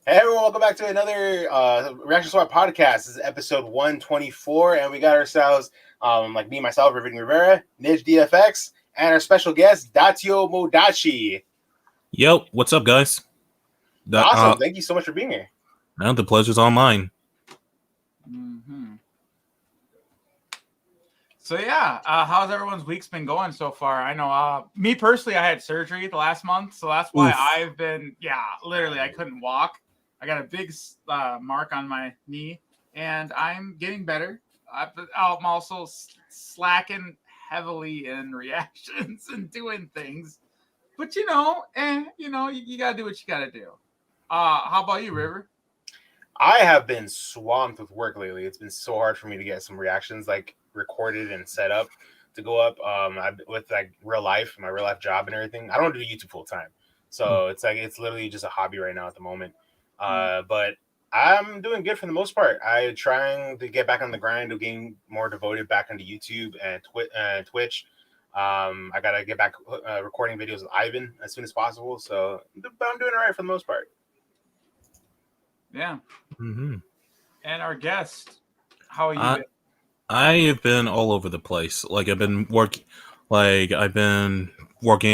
Hey everyone, welcome back to another Reaction Swap podcast. This is episode 124, and we got ourselves, like me, myself, Reuben and Rivera, Nidge DFX, and our special guest, Daitomodachi. Yo, what's up, guys? Awesome, thank you so much for being here. The pleasure's all mine. Mm-hmm. So yeah, how's everyone's week's been going so far? I know, me personally, I had surgery the last month, so that's why I've been, literally, I couldn't walk. I got a big mark on my knee, and I'm getting better. I'm also slacking heavily in reactions and doing things, but you gotta do what you gotta do. How about you, River? I have been swamped with work lately. It's been so hard for me to get some reactions like recorded and set up to go up. With like my real life job and everything. I don't do YouTube full time, so it's literally just a hobby right now at the moment. But I'm doing good for the most part. I'm trying to get back on the grind of getting more devoted back onto YouTube and Twitch. I gotta get back recording videos with Ivan as soon as possible. So I'm doing all right for the most part. Yeah. Mm-hmm. And our guest, how are you? I have been all over the place. I've been working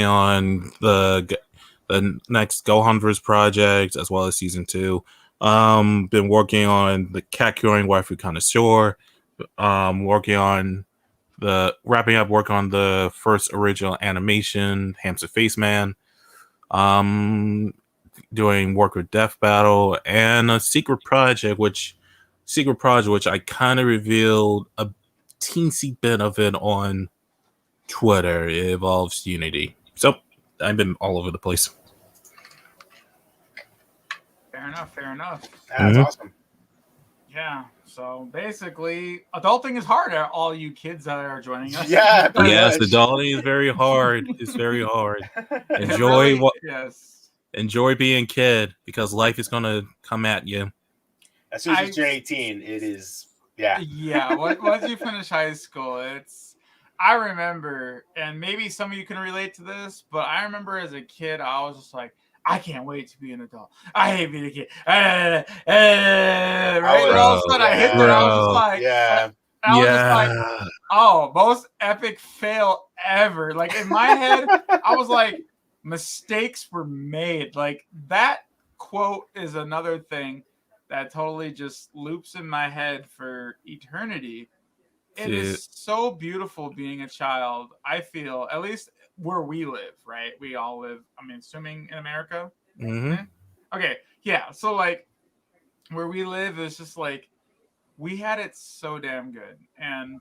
on the next Gohanverse project as well as season 2. Been working on the cat curing waifu connoisseur. Working on wrapping up work on the first original animation, Hamster Face Man. Doing work with Death Battle and a secret project which I kind of revealed a teensy bit of it on Twitter. It involves Unity. So I've been all over the place. Fair enough. That's awesome. Yeah. So basically, adulting is hard. All you kids that are joining us. Yeah. Yes, adulting is very hard. It's very hard. Enjoy Enjoy being a kid because life is gonna come at you. As soon as you turn 18, it is Yeah. Once you finish high school, I remember, and maybe some of you can relate to this, but I remember as a kid, I was just like, I can't wait to be an adult. I hate being a kid. Right? And all of a sudden I hit that. I was just like, I was just like, oh, most epic fail ever. Like in my head, I was like, mistakes were made. Like that quote is another thing that totally just loops in my head for eternity. It is so beautiful being a child. I feel, at least where we live, right? We all live, I'm assuming in America. Mm-hmm. Okay. Yeah. So like where we live is just like, we had it so damn good. And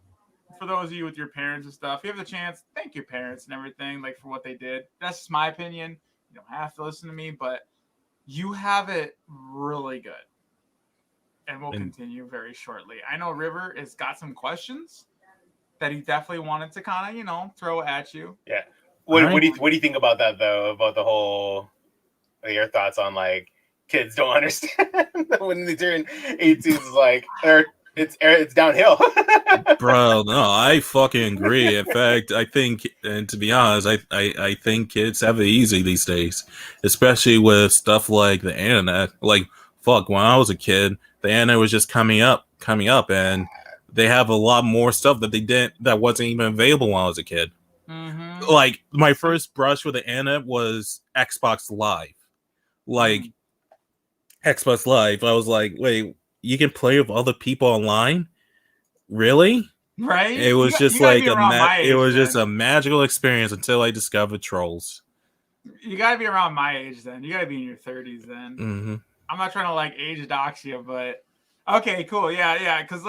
for those of you with your parents and stuff, if you have the chance, thank your parents and everything, like for what they did. That's just my opinion. You don't have to listen to me, but you have it really good. And we'll continue very shortly. I know River has got some questions that he definitely wanted to kind of, throw at you. Yeah. What do you think about that though? About the whole, your thoughts on like kids don't understand when they turn 18 is like it's downhill. Bro, no, I fucking agree. In fact, I think, and to be honest, I think kids have it easy these days, especially with stuff like the internet. Like, fuck, when I was a kid, the internet was just coming up, and they have a lot more stuff that wasn't even available when I was a kid. Mm-hmm. Like, my first brush with the internet was Xbox Live. Xbox Live, I was like, wait, you can play with other people online? Really? Right? It was just like just a magical experience until I discovered trolls. You gotta be around my age then. You gotta be in your 30s then. Mm-hmm. I'm not trying to like age dox you, but okay, cool. Yeah. Because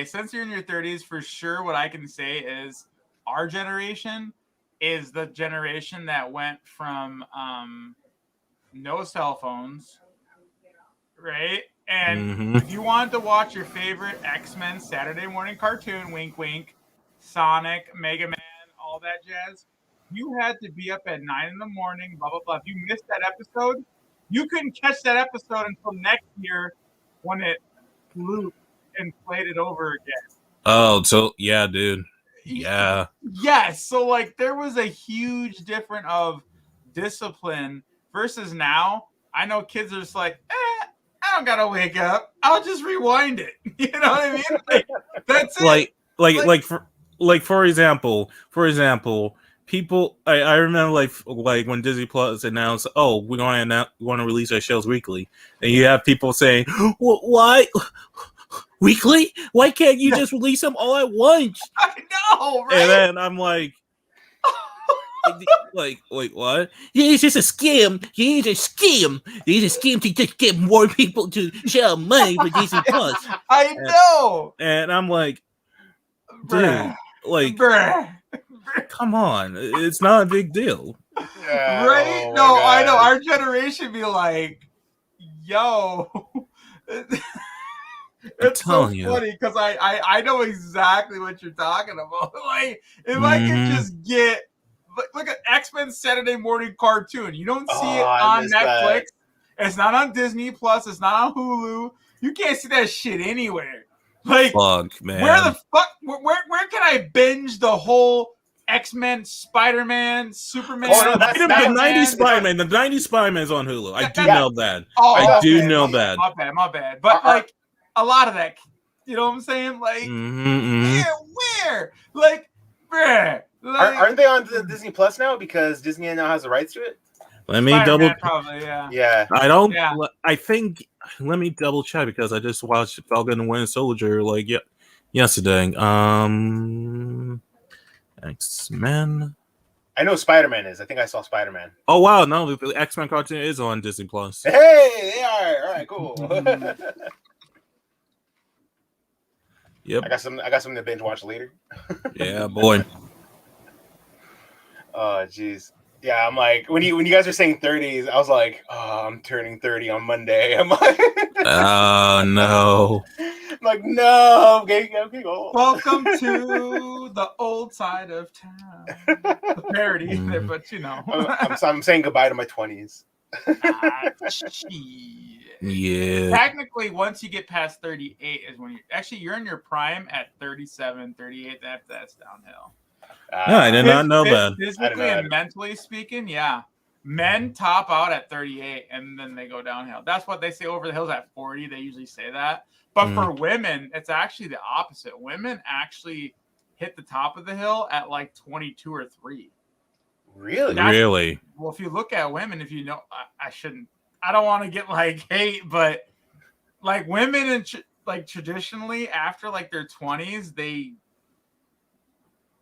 since you're in your 30s, for sure, what I can say is our generation is the generation that went from no cell phones, right? And if you wanted to watch your favorite X-Men Saturday morning cartoon, wink, wink, Sonic, Mega Man, all that jazz, you had to be up at 9 in the morning, blah, blah, blah. If you missed that episode, you couldn't catch that episode until next year when it looped and played it over again. Oh, so yeah, dude. Yeah. Yes. So like there was a huge difference of discipline versus now. I know kids are just like, don't gotta wake up. I'll just rewind it. You know what I mean? Like, that's it. For example, people. I remember like when Disney Plus announced, oh, we're going to release our shows weekly, and you have people saying, why weekly? Why can't you just release them all at once? I know, right? And then I'm like, wait, what? Yeah, it's just a scam. Yeah, it's a scam. It's a scam to just get more people to share money for Disney Plus. I know. And I'm like, dude, Bruh. like, Bruh. come on, it's not a big deal, right? Oh No, my I know. God. Our generation be like, yo. It's so telling you. funny because I know exactly what you're talking about. Like, if I could just get look at X-Men Saturday morning cartoon. You don't see it I on missed Netflix. that. It's not on Disney Plus. It's not on Hulu. You can't see that shit anywhere. Like, fuck, man. where the fuck? Where can I binge the whole X-Men, Spider-Man, Superman? Oh, no, that's the Batman. 90s Spider-Man. The 90s Spider-Man is on Hulu. I do Yeah. know that. Oh, I do okay, know that. My bad. But like a lot of that, you know what I'm saying? Like, Mm-hmm. where? Like, bruh. Like, Aren't they on the Disney Plus now? Because Disney now has the rights to it. Let me Spider-Man, probably, yeah. Yeah. I don't. Yeah. I think. Let me double check because I just watched Falcon and Winter Soldier like yesterday. X-Men. I know Spider-Man is. I think I saw Spider-Man. Oh wow, no, the X-Men cartoon is on Disney Plus. Hey, they are. All right, cool. Yep. I got something to binge watch later. Yeah, boy. Oh, jeez. Yeah, I'm like when you guys are saying 30s, I was like, oh, I'm turning 30 on Monday. I'm like, Oh no. I'm like, no, I'm getting old. Welcome to the old side of town. The parody, but you know. I'm saying goodbye to my 20s. Yeah. Technically, once you get past 38 is when you're in your prime at 37, 38. That's downhill. No, I did not know that. Physically and mentally speaking, yeah. Men top out at 38 and then they go downhill. That's what they say over the hills at 40. They usually say that. But for women, it's actually the opposite. Women actually hit the top of the hill at like 22 or 3. Really? Really? Well, if you look at women, if you know, I don't want to get like hate, but like women and like traditionally after like their 20s,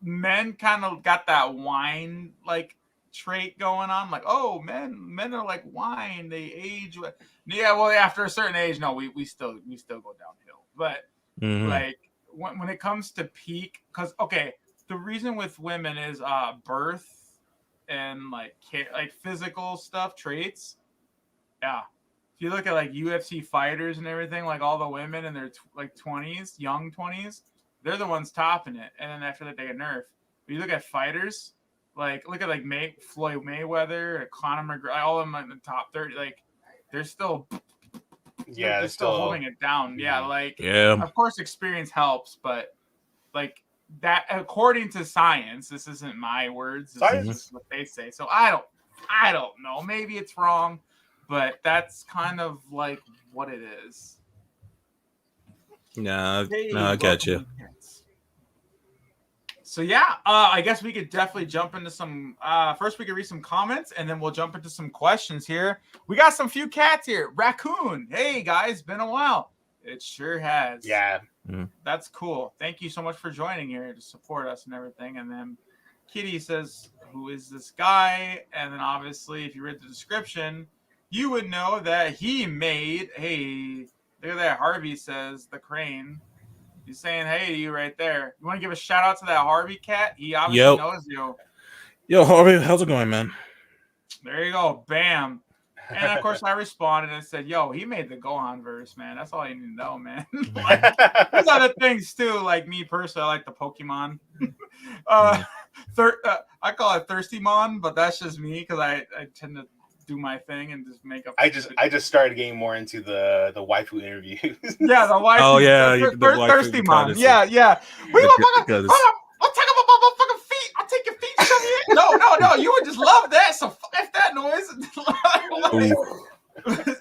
men kind of got that wine like trait going on. Like, oh, men are like wine. They age. Yeah, well, after a certain age, no, we still go downhill. But like when it comes to peak, because the reason with women is birth and like physical stuff, traits. Yeah. If you look at like UFC fighters and everything, like all the women in their like 20s, young 20s, they're the ones topping it. And then after that, they get nerfed. But you look at fighters, like look at like Floyd Mayweather, Conor McGregor, all of them in the top 30. Like they're still, they're still holding it down. Yeah, like of course experience helps, but like that according to science, this isn't my words. This is what they say. So I don't know. Maybe it's wrong. But that's kind of like what it is. No, I got you. So yeah, I guess we could definitely jump into some. First, we could read some comments, and then we'll jump into some questions here. We got some few cats here. Raccoon, hey guys, been a while. It sure has. Yeah, that's cool. Thank you so much for joining here to support us and everything. And then Kitty says, "Who is this guy?" And then obviously, if you read the description, you would know that he made, hey, look at that. Harvey says, the crane. He's saying, hey to you right there. You want to give a shout out to that Harvey cat? He obviously knows you. Yo, Harvey, how's it going, man? There you go. Bam. And of course, I responded and said, yo, he made the Gohanverse, man. That's all you need to know, man. Like, there's other things too. Like me personally, I like the Pokemon. I call it Thirstymon, but that's just me because I tend to do my thing and just make up. I just started getting more into the waifu interviews. Yeah, the waifu. Oh yeah, Thirstymon. Yeah. We talk about motherfucking feet. I'll take your feet. Show me it. No. You would just love that. So F that noise.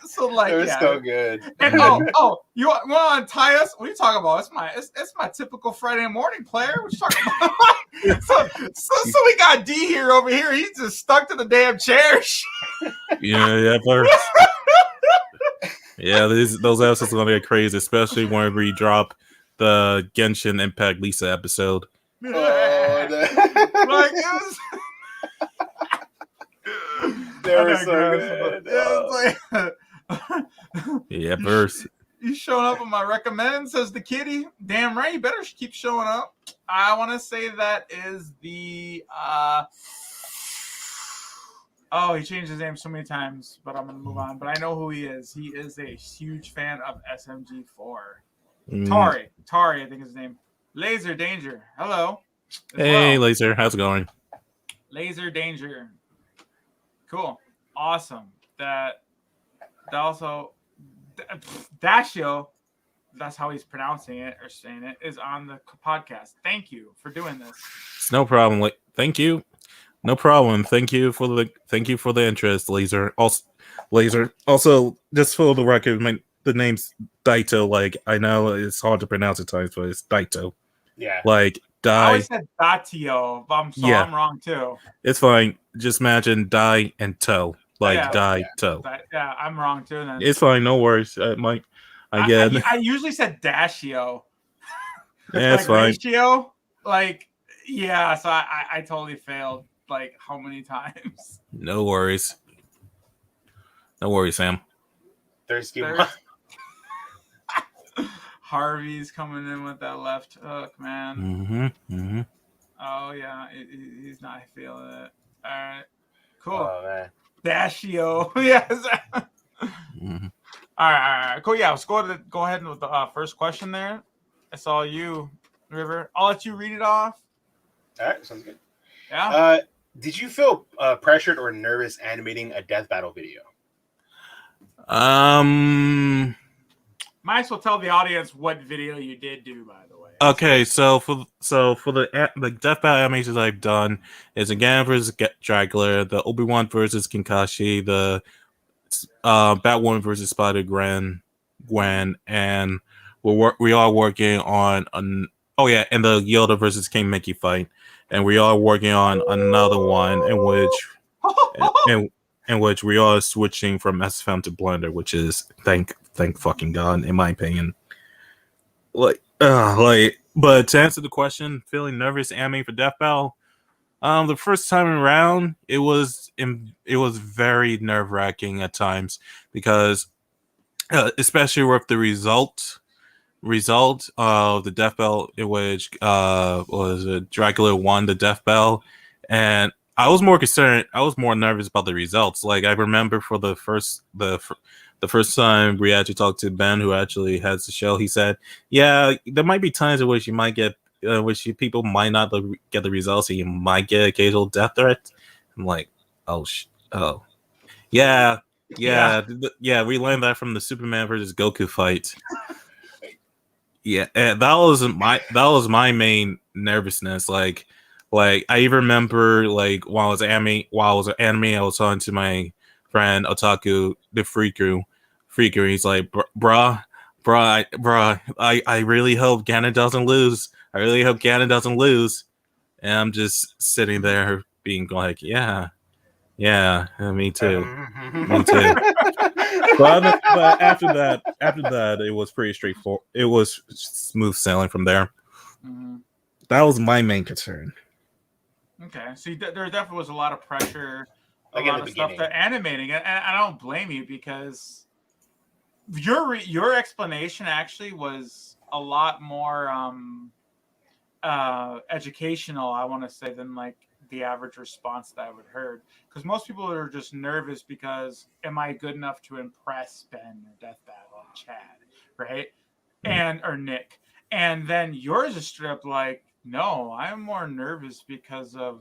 So like, They're so good. And you want to tie us? What are you talking about? It's my typical Friday morning player. What you talking about? so we got D here over here. He's just stuck to the damn chair. Yeah, first. Yeah, those episodes are gonna get crazy, especially when we drop the Genshin Impact Lisa episode. Oh, Like it was. they were so good. Yeah, it's like, Yeah, first. You showing up on my recommend, says the kitty. Damn right, you better keep showing up. I want to say that is the oh, he changed his name so many times, but I'm gonna move on. But I know who he is. He is a huge fan of SMG4. Tari, I think is his name. Laser Danger. Hello. Hey, Laser, how's it going? Laser Danger. Cool. Awesome. That also Dashio, that's how he's pronouncing it or saying it, is on the podcast. Thank you for doing this. It's no problem. Thank you. No problem. Thank you for the interest, Laser. Also, just for the record, the name's Daito. Like, I know it's hard to pronounce at times, but it's Daito. Yeah. Like, I always said Datio, but I'm wrong too. It's fine. Just imagine die and toe. Like toe. Yeah, I'm wrong too. Then it's fine. No worries. I usually said Dashio. Yeah, it's fine. Ratio, like, yeah. So I totally failed. Like, how many times? No worries. No worries, Sam. Thirsty. Harvey's coming in with that left hook, man. Mm-hmm. Mm-hmm. Oh yeah, he's not feeling it. All right, cool. Oh man. Dashio, yes. Mm-hmm. All right, cool. Yeah, let's go ahead with the first question there. It's all you, River. I'll let you read it off. All right, sounds good. Yeah. Did you feel pressured or nervous animating a death battle video? Might as well tell the audience what video you did do, by the way. Okay, so for the death battle animations I've done is Ganon versus Dragler, the Obi-Wan versus Kinkashi, the Batwoman versus Spider Gwen, and we are working on and the Yoda versus King Mickey fight, and we are working on another one in which we are switching from SFM to Blender, which is thank fucking God, in my opinion. But to answer the question, feeling nervous animating for Death Battle, the first time around, it was very nerve-wracking at times because, especially with the result of the Death Battle, in which Dracula won the Death Battle, and I was more concerned. I was more nervous about the results. Like, I remember for the first time we actually talked to Ben, who actually has the show. He said, "Yeah, there might be times in which you might get, people might not get the results. So you might get occasional death threats." I'm like, yeah. We learned that from the Superman versus Goku fight. Yeah, and that was my main nervousness. Like I even remember, like, while I was anime, I was talking to my friend Otaku, the Freaker. He's like, bruh, I really hope Ganon doesn't lose. I really hope Ganon doesn't lose. And I'm just sitting there being like, yeah, me too. Me too. But after that, it was pretty straightforward. It was smooth sailing from there. Mm-hmm. That was my main concern. Okay, so there definitely was a lot of pressure, like a lot of stuff to animating, and I don't blame you, because your explanation actually was a lot more educational, I want to say, than like the average response that I would heard. Because most people are just nervous because, am I good enough to impress Ben or Death Battle and Chad, right? Or Nick. And then yours is straight up like, no, I'm more nervous because of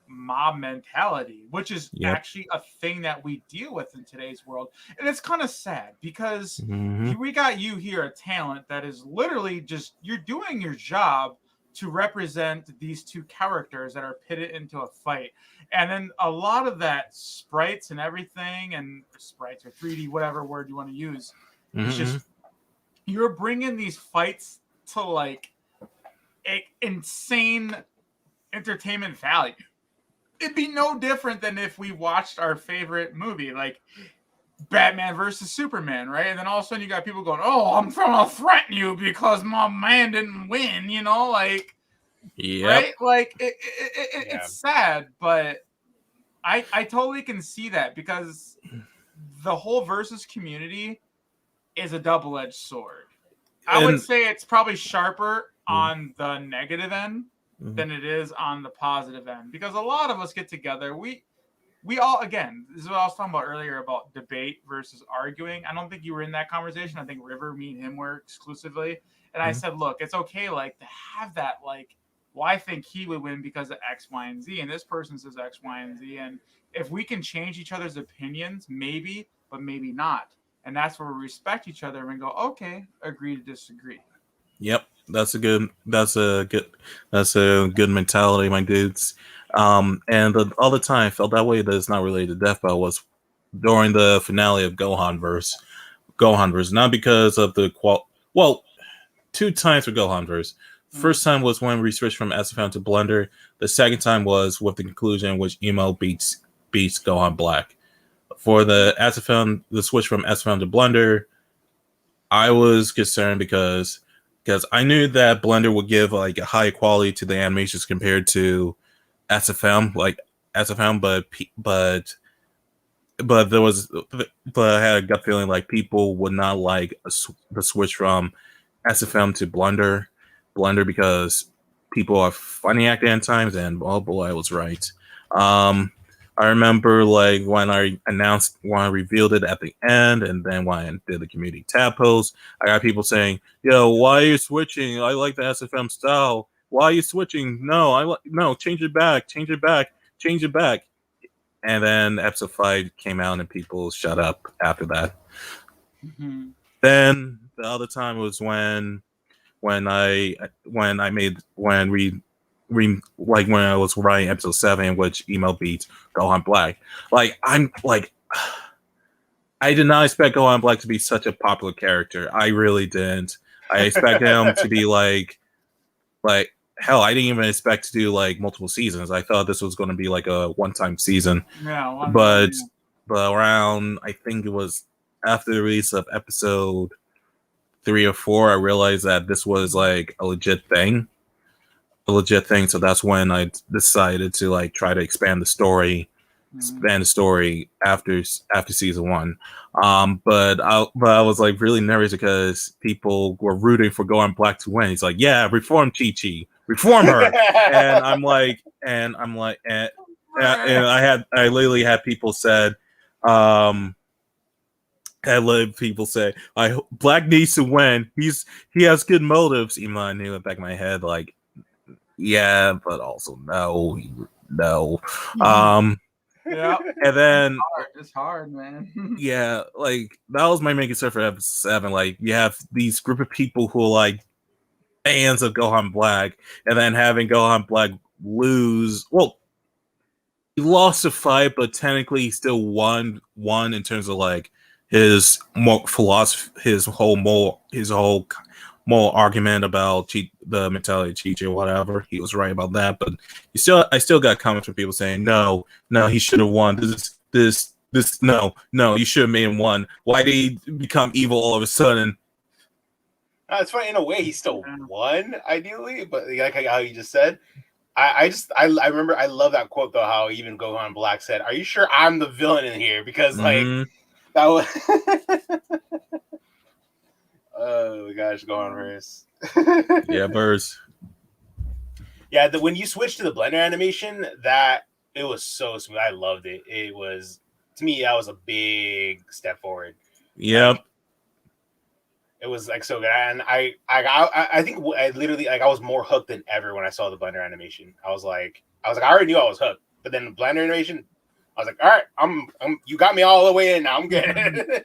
mob mentality, which is actually a thing that we deal with in today's world. And it's kind of sad because we got you here, a talent that is literally just, you're doing your job, to represent these two characters that are pitted into a fight. And then a lot of that sprites and everything, and sprites or 3D, whatever word you want to use, it's just you're bringing these fights to like insane entertainment value. It'd be no different than if we watched our favorite movie, like Batman versus Superman, right? And then all of a sudden you got people going, "Oh, I'm trying to threaten you because my man didn't win," you know, like, right? Like it's sad, but I totally can see that, because the whole versus community is a double-edged sword. I would say it's probably sharper on the negative end than it is on the positive end, because a lot of us get together. We all, again, this is what I was talking about earlier about debate versus arguing. I don't think you were in that conversation. I think River, me and him were exclusively. And I said, look, it's okay, like, to have that, like, well, I think he would win because of X, Y, and Z, and this person says X, Y, and Z. And if we can change each other's opinions, maybe, but maybe not. And that's where we respect each other and go, okay, agree to disagree. Yep. That's a good mentality, my dudes. And the other time I felt that way that is not related to Death Battle was during the finale of Gohanverse. Not because of the well, 2 times for Gohanverse. First time was when we switched from SFM to Blender. The second time was with the conclusion in which Emo beats Gohan Black. For the switch from SFM to Blender, I was concerned because I knew that Blender would give like a high quality to the animations compared to SFM, but I had a gut feeling like people would not like the switch from SFM to Blender because people are funny acting at times, and oh boy, I was right. I remember like when I revealed it at the end, and then when I did the community tab post, I got people saying, "Yo, why are you switching? I like the SFM style. Why are you switching? No, change it back. And then episode 5 came out, and people shut up after that. Then the other time was when I was writing episode 7, which Emo beats Gohan Black. Like, I did not expect Gohan Black to be such a popular character. I really didn't. I expected him to be like hell, I didn't even expect to do like multiple seasons. I thought this was going to be like a one-time season. Yeah, but around, I think it was after the release of episode 3 or 4, I realized that this was like a legit thing. So that's when I decided to like try to expand the story after season 1. But I was like really nervous because people were rooting for Gohan Black to win. He's like, yeah, reform Chi-Chi, reform her. and I literally had people said, Black needs to win. He has good motives. Even though I knew in the back of my head, like, yeah, but also no. Yeah. And then it's hard, man. Yeah, like that was my main concern for episode 7. Like, you have these group of people who are like fans of Gohan Black, and then having Gohan Black lose. Well, he lost a fight, but technically he still won in terms of like his philosophy, his whole moral argument about the mentality of Chi-Chi or whatever. He was right about that, but I still got comments from people saying, no, he should have won. No, you should have made him one. Why did he become evil all of a sudden? It's funny, in a way he still won, ideally, but like how you just said. I remember, I love that quote though, how even Gohan Black said, "Are you sure I'm the villain in here?" Because like that was oh my gosh, Gohanverse. Yeah, verse. Yeah, when you switch to the Blender animation, that it was so smooth. I loved it. It was, to me, that was a big step forward. Yep. Like, it was like so good, and I think I literally, like, I was more hooked than ever when I saw the Blender animation. I was like, I already knew I was hooked, but then the Blender animation, I was like, all right, I'm you got me all the way in now. I'm good.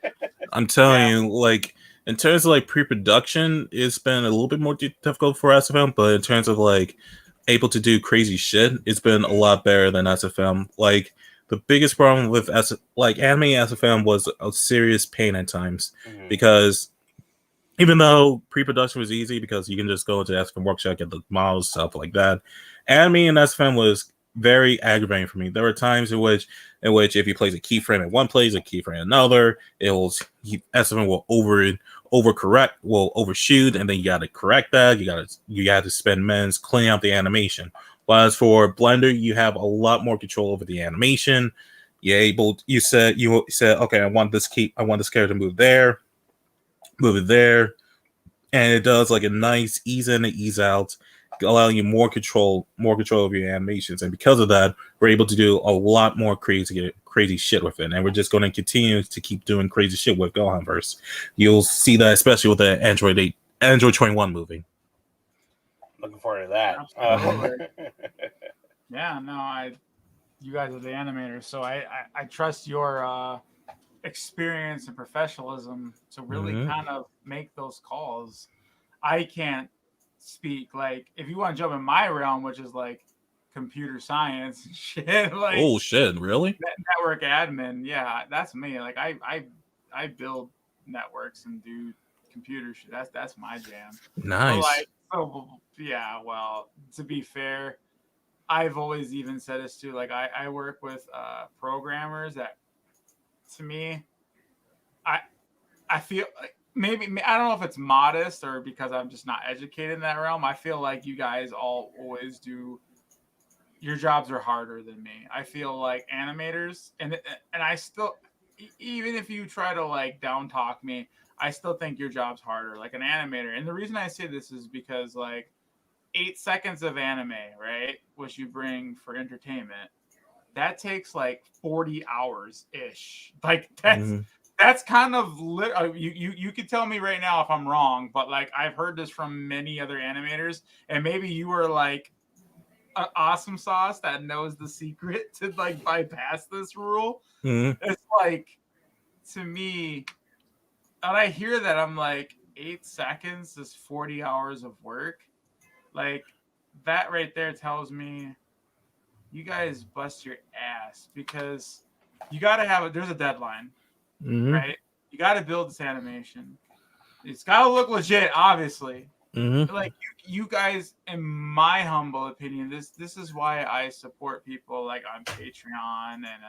I'm telling you, like, in terms of like pre-production, it's been a little bit more difficult for SFM, but in terms of like able to do crazy shit, it's been a lot better than SFM. Like the biggest problem with like anime SFM was a serious pain at times because even though pre-production was easy because you can just go into SFM workshop, get the models, stuff like that, anime and SFM was very aggravating for me. There were times in which if you place a keyframe in one place, a keyframe in another, SFM will overcorrect, will overshoot, and then you got to correct that. You got to spend minutes cleaning out the animation. Whereas for Blender, you have a lot more control over the animation. You said okay, I want this character to move it there, and it does like a nice ease in and ease out, allowing you more control over your animations. And because of that, we're able to do a lot more crazy shit with it. And we're just going to continue to keep doing crazy shit with Gohanverse. You'll see that especially with the Android 21 movie. Looking forward to that. Yeah, no, you guys are the animators, so I trust your experience and professionalism to really kind of make those calls. I can't speak, like, if you want to jump in my realm, which is like computer science and shit, like, oh shit, really? Network admin, yeah, that's me. Like I build networks and do computer shit. That's my jam. Nice. But like, oh yeah, well, to be fair, I've always even said this too. Like I work with programmers that, to me, I feel like maybe, I don't know if it's modest or because I'm just not educated in that realm. I feel like you guys all always do. Your jobs are harder than me. I feel like animators, and I still, even if you try to like down talk me, I still think your job's harder, like an animator. And the reason I say this is because like 8 seconds of anime, right, which you bring for entertainment, that takes like 40 hours ish. Like that's kind of you could tell me right now if I'm wrong, but like I've heard this from many other animators, and maybe you were like an awesome sauce that knows the secret to like bypass this rule. It's like, to me, and I hear that, I'm like, 8 seconds is 40 hours of work. Like, that right there tells me you guys bust your ass, because you got to have there's a deadline, right? You got to build this animation. It's got to look legit, obviously. Like you guys, in my humble opinion, this is why I support people like on Patreon and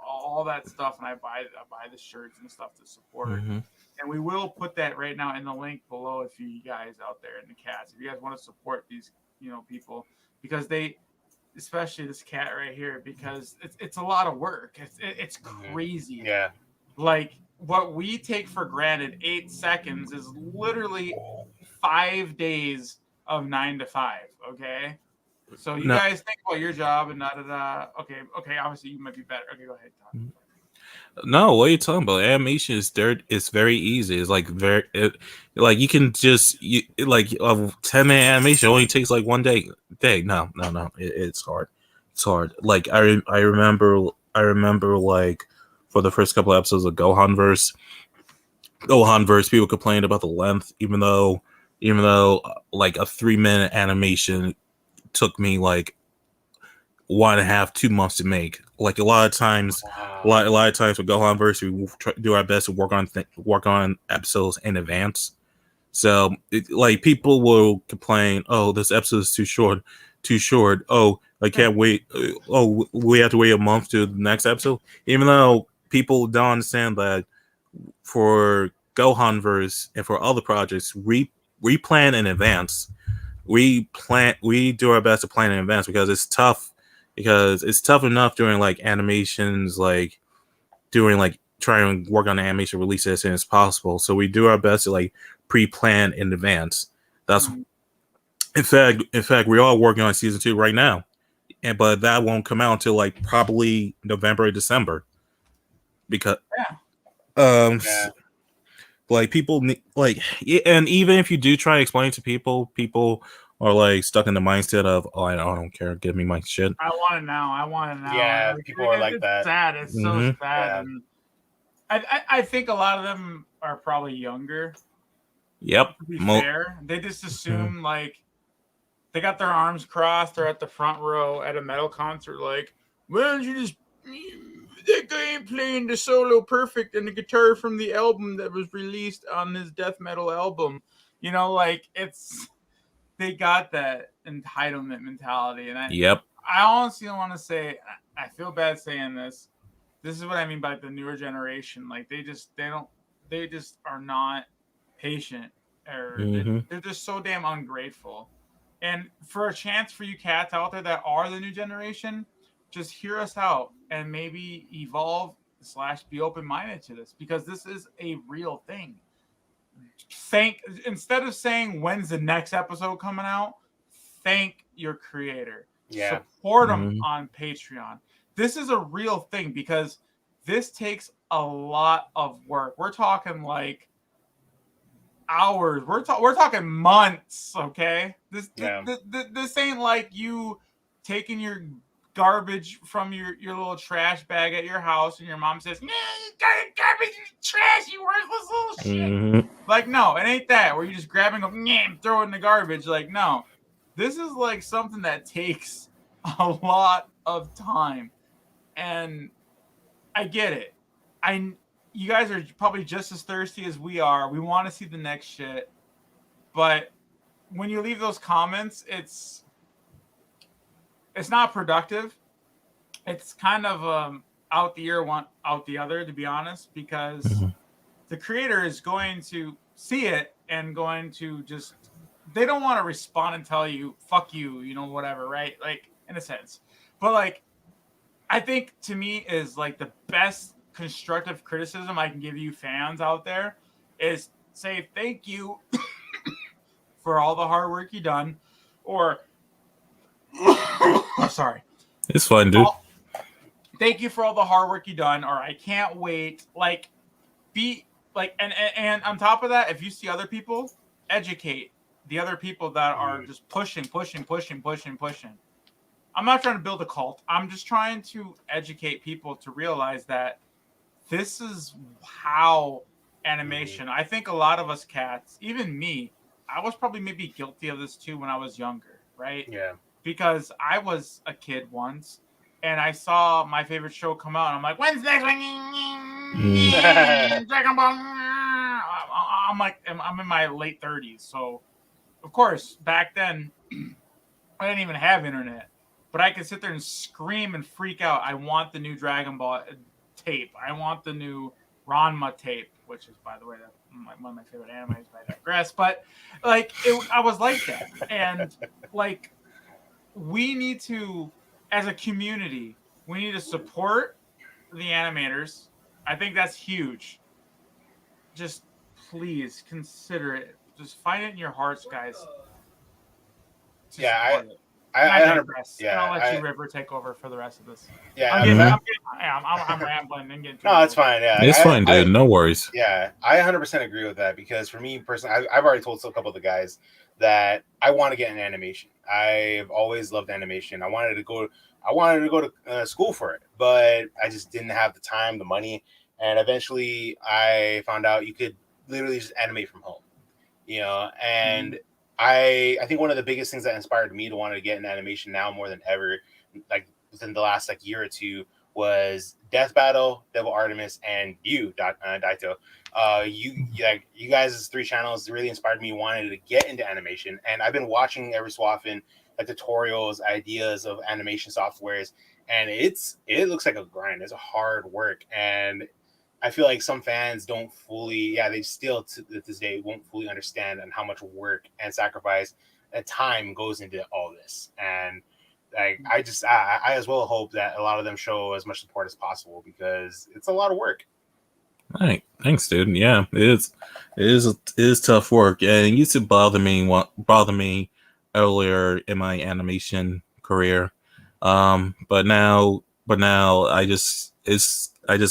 all that stuff, and I buy the shirts and stuff to support. And we will put that right now in the link below if you guys out there in the cats, if you guys want to support these people, because they, especially this cat right here, because it's a lot of work. It's crazy. Yeah. Like, what we take for granted, 8 seconds, is literally 5 days of 9 to 5. Okay, so you guys think about your job and Okay, obviously you might be better. Okay, go ahead, Tom. No, what are you talking about? Animation is dirt. It's very easy. It's like like you can just like a 10-minute animation only takes like 1 day. No, it's hard. It's hard. Like I remember like for the first couple of episodes of Gohanverse, people complained about the length, even though like a 3-minute animation took me like 1.5, 2 months to make. Like a lot of times with Gohanverse, we do our best to work on episodes in advance. So like people will complain, oh, this episode is too short. Oh, I can't wait. Oh, we have to wait a month to the next episode. Even though people don't understand that for Gohanverse and for other projects, we plan in advance. We do our best to plan in advance because it's tough. Because it's tough enough doing like animations, like doing like trying to work on the animation release as soon as possible. So we do our best to like pre-plan in advance. That's in fact we're all working on season 2 right now, but that won't come out until like probably November or December, because like people like, and even if you do try to explain to people are like stuck in the mindset of, oh, I don't care, give me my shit. I want it now. Yeah, people are like it's that. Sad. It's so sad. Yeah. And I think a lot of them are probably younger. Yep. To be fair, they just assume like they got their arms crossed. They're at the front row at a metal concert. Like, why don't you just? That guy ain't playing the solo perfect and the guitar from the album that was released on his death metal album. You know, like they got that entitlement mentality, and I honestly don't want to say. I feel bad saying this. This is what I mean by the newer generation. Like they just are not patient, or they're just so damn ungrateful. And for a chance for you cats out there that are the new generation, just hear us out and maybe evolve / be open minded to this, because this is a real thing. Instead of saying when's the next episode coming out, thank your creator. Yeah. Support them on Patreon. This is a real thing, because this takes a lot of work. We're talking like hours. We're talking months. Okay, this ain't like you taking your garbage from your little trash bag at your house and your mom says, "Nah, you got garbage in the trash, you worthless little shit." Like, no, it ain't that where you just grabbing them, throw it in the garbage. Like, no, this is like something that takes a lot of time, and I get it. You guys are probably just as thirsty as we are. We want to see the next shit. But when you leave those comments, it's not productive. It's kind of out the ear, one out the other, to be honest, because the creator is going to see it and going to just, they don't want to respond and tell you, fuck you, you know, whatever, right? Like, in a sense. But like, I think to me is like the best constructive criticism I can give you fans out there is say thank you for all the hard work you done, or sorry, it's fine, dude. Thank you for all the hard work you done, or I can't wait. Like, be like, and on top of that, if you see other people, educate the other people that are just pushing. I'm not trying to build a cult. I'm just trying to educate people to realize that this is how animation. I think a lot of us cats, even me, I was probably maybe guilty of this too when I was younger, right? Yeah. Because I was a kid once, and I saw my favorite show come out, and I'm like, when's the next one? Dragon Ball. I'm like, I'm in my late 30s, so of course back then I didn't even have internet, but I could sit there and scream and freak out. I want the new Dragon Ball tape. I want the new Ranma tape, which is, by the way, one of my favorite animes. I digress, but like, I was like that, and like, we need to, as a community, we need to support the animators. I think that's huge. Just please consider it. Just find it in your hearts, guys. Yeah, I digress. Yeah, I'll let you, River, take over for the rest of this. Yeah, I'm rambling and getting. No, it's fine. Yeah, it's fine, dude. No worries. Yeah, I 100% agree with that, because for me personally, I've already told a couple of the guys that I want to get into animation. I've always loved animation. I wanted to go to school for it, but I just didn't have the time, the money, and eventually I found out you could literally just animate from home, you know. And I think one of the biggest things that inspired me to want to get into animation now more than ever, like within the last like year or two, was Death Battle, Devil Artemis, and you, Daito. You guys' 3 channels really inspired me, wanted to get into animation, and I've been watching every so often like tutorials, ideas of animation softwares, and it looks like a grind. It's a hard work, and I feel like some fans don't fully, they still to this day won't fully understand and how much work and sacrifice and time goes into all this. And like, I as well hope that a lot of them show as much support as possible, because it's a lot of work. All right, thanks, dude. Yeah, it is tough work, and it used to bother me earlier in my animation career. But now I just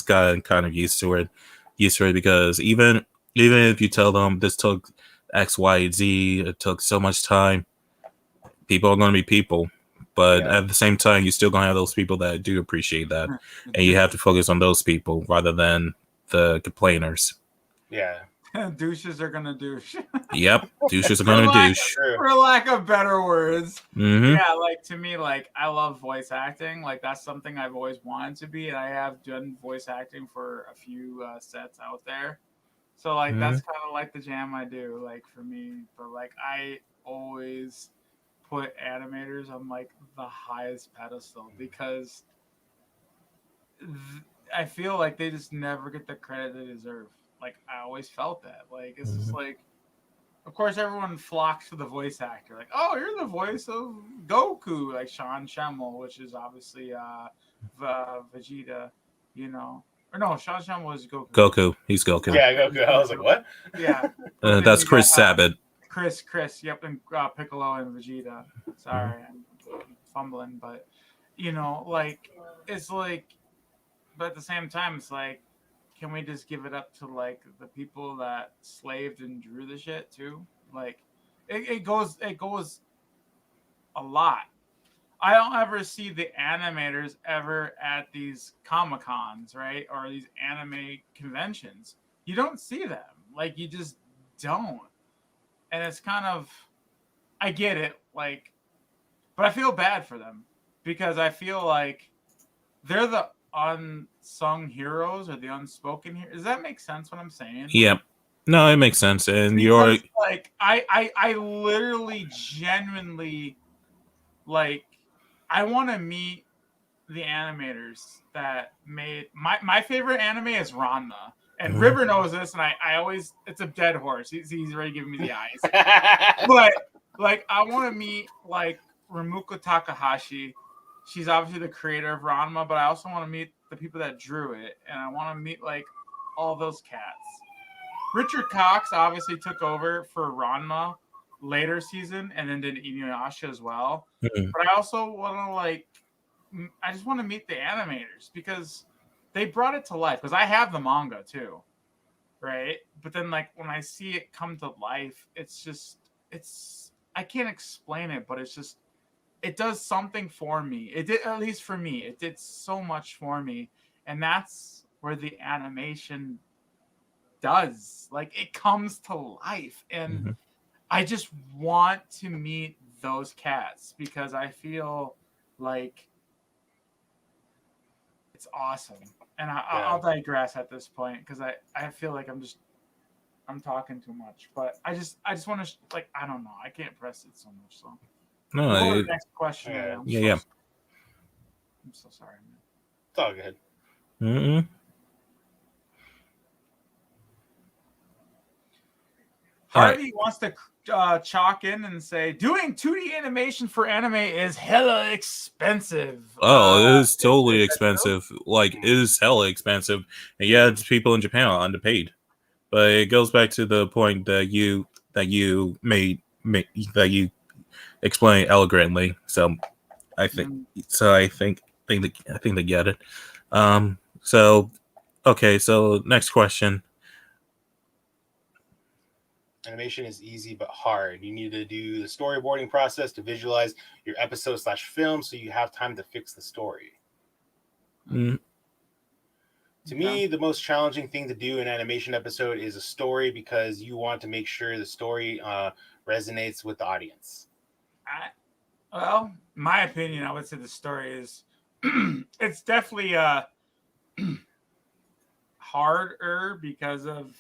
got kind of used to it, because even if you tell them this took X, Y, and Z, it took so much time, people are going to be people. But at the same time, you're still going to have those people that do appreciate that, and you have to focus on those people rather than the complainers. Yeah. Douches are gonna douche. Yep, douches are gonna douche. For lack of better words. Mm-hmm. Yeah, like to me, like I love voice acting. Like that's something I've always wanted to be, and I have done voice acting for a few sets out there. So like that's kind of like the jam I do, like for me. But like I always put animators on like the highest pedestal because I feel like they just never get the credit they deserve. Like I always felt that. Like it's just like, of course, everyone flocks to the voice actor. Like, oh, you're the voice of Goku, like Sean Schemmel, which is obviously Vegeta, you know. Or no, Sean Schemmel was Goku. Goku, he's Goku. Yeah, Goku. I was like, what? Yeah, that's Chris Sabat. Chris, yep, and Piccolo and Vegeta. Sorry, I'm fumbling, but you know, like it's like, but at the same time, it's like, can we just give it up to like the people that slaved and drew the shit too? Like, it goes a lot. I don't ever see the animators ever at these Comic Cons, right, or these anime conventions. You don't see them. Like, you just don't. And it's kind of, I get it, like, but I feel bad for them because I feel like they're the unsung heroes or the unspoken heroes. Does that make sense what I'm saying? Yep. No, it makes sense. And because, you're like, I literally genuinely, like, I want to meet the animators that made my favorite anime is Ranma. And River knows this, and I always, it's a dead horse. He's already giving me the eyes. But like, I want to meet like Rumiko Takahashi. She's obviously the creator of Ranma, but I also want to meet the people that drew it, and I want to meet like all those cats. Richard Cox obviously took over for Ranma later season, and then did Inuyasha as well. But I also want to like, I just want to meet the animators because they brought it to life. Because I have the manga too, right? But then like when I see it come to life, it's just, it's, I can't explain it, but it's just, it does something for me. It did, at least for me, it did so much for me. And that's where the animation does, like, it comes to life. And I just want to meet those cats because I feel like it's awesome. And I'll digress at this point because I feel like I'm talking too much, but I just want to like, I don't know, I can't press it so much. So no, we'll go to the next question. Yeah. I'm so sorry, man. It's all good. Harvey wants to chalk in and say doing 2D animation for anime is hella expensive. Oh, it is totally expensive. Like, it is hella expensive. And yeah, it's people in Japan are underpaid. But it goes back to the point that you made that you explained elegantly. So I think they get it. So okay, so next question. Animation is easy but hard. You need to do the storyboarding process to visualize your episode/film so you have time to fix the story. To me, the most challenging thing to do in an animation episode is a story because you want to make sure the story resonates with the audience. Well, my opinion, I would say the story is it's definitely harder because of,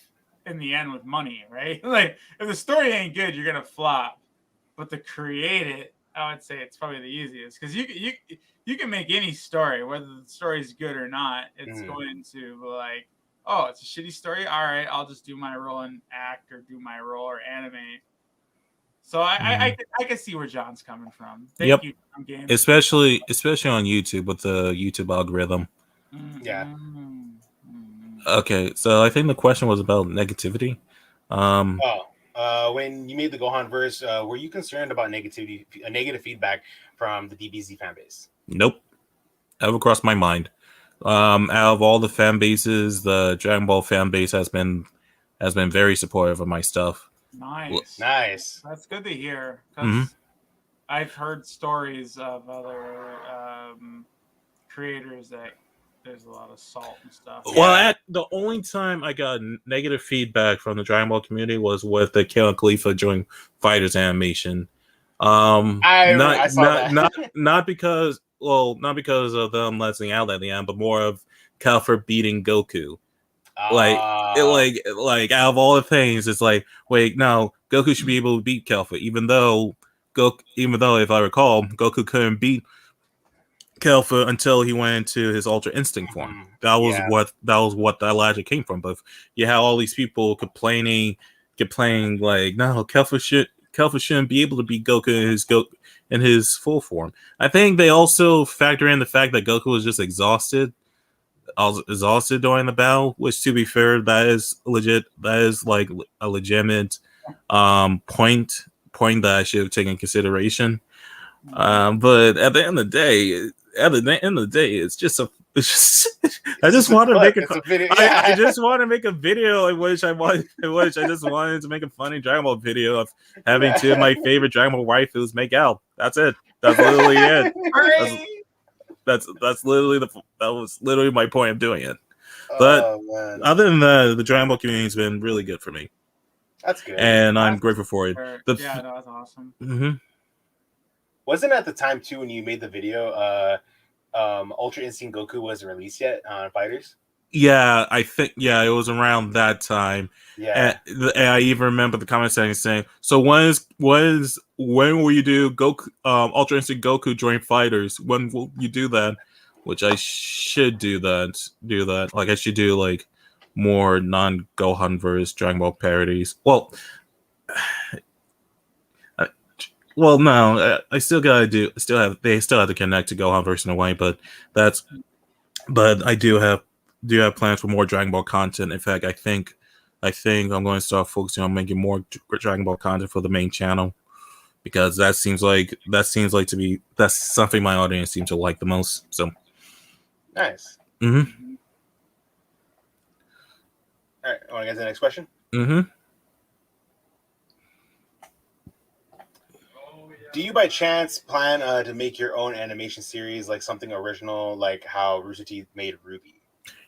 in the end, with money, right? Like, if the story ain't good, you're gonna flop. But to create it, I would say it's probably the easiest because you can make any story, whether the story is good or not. It's going to be like, oh, it's a shitty story. All right, I'll just do my role and act, or do my role or animate. So I can see where John's coming from. Thank you, John Games. Especially on YouTube with the YouTube algorithm. Yeah. Okay, so I think the question was about negativity. When you made the Gohanverse, were you concerned about negative feedback from the DBZ fan base? Nope, never crossed my mind. Out of all the fan bases, the Dragon Ball fan base has been very supportive of my stuff. Nice. That's good to hear. Because I've heard stories of other creators that there's a lot of salt and stuff. Well, the only time I got negative feedback from the Dragon Ball community was with the Kale and Khalifa during Fighters animation. I saw that. Not because of them letting out at the end, but more of Kalfer beating Goku. Like out of all the things, it's like, wait, no, Goku should be able to beat Kalfer, even though if I recall, Goku couldn't beat Kelfa until he went into his Ultra Instinct form. That was what that logic came from. But you have all these people complaining like, no, Kelfa shouldn't be able to beat Goku in his full form. I think they also factor in the fact that Goku was just exhausted during the battle, which, to be fair, that is legit. That is like a legitimate point that I should have taken into consideration. But at the end of the day, it's just I just want to make a video. I just want to make a video in which I just wanted to make a funny Dragon Ball video of having two of my favorite Dragon Ball waifus make out. That's it. That's literally it. That was literally my point of doing it. But other than that, the Dragon Ball community has been really good for me. That's good, and I'm grateful for it. That's awesome. Mm-hmm. Wasn't at the time too when you made the video, Ultra Instinct Goku wasn't released yet on Fighters? Yeah, I think it was around that time. Yeah, and I even remember the comment section saying, "So when will you do Goku, Ultra Instinct Goku join Fighters? When will you do that?" Which I should do that. Like I should do like more non-Gohanverse Dragon Ball parodies. Well, no, I still gotta do. They still have to connect to Gohanverse in a way, but I do have plans for more Dragon Ball content. In fact, I think I'm going to start focusing on making more Dragon Ball content for the main channel, because that's something my audience seems to like the most. So nice. Mm-hmm. All right, want to get to the next question? Mm-hmm. Do you by chance plan to make your own animation series, like something original, like how Rooster Teeth made Ruby?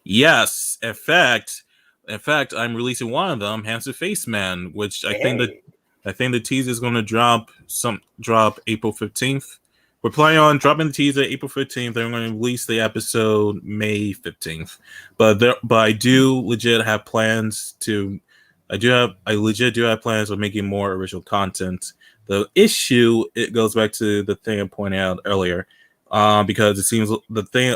Yes, in fact, I'm releasing one of them, Hamster Face Man, which I think the teaser is going to drop April 15th. We're planning on dropping the teaser April 15th. They're going to release the episode May 15th. But I do legit have plans of making more original content. The issue, it goes back to the thing I pointed out earlier, because it seems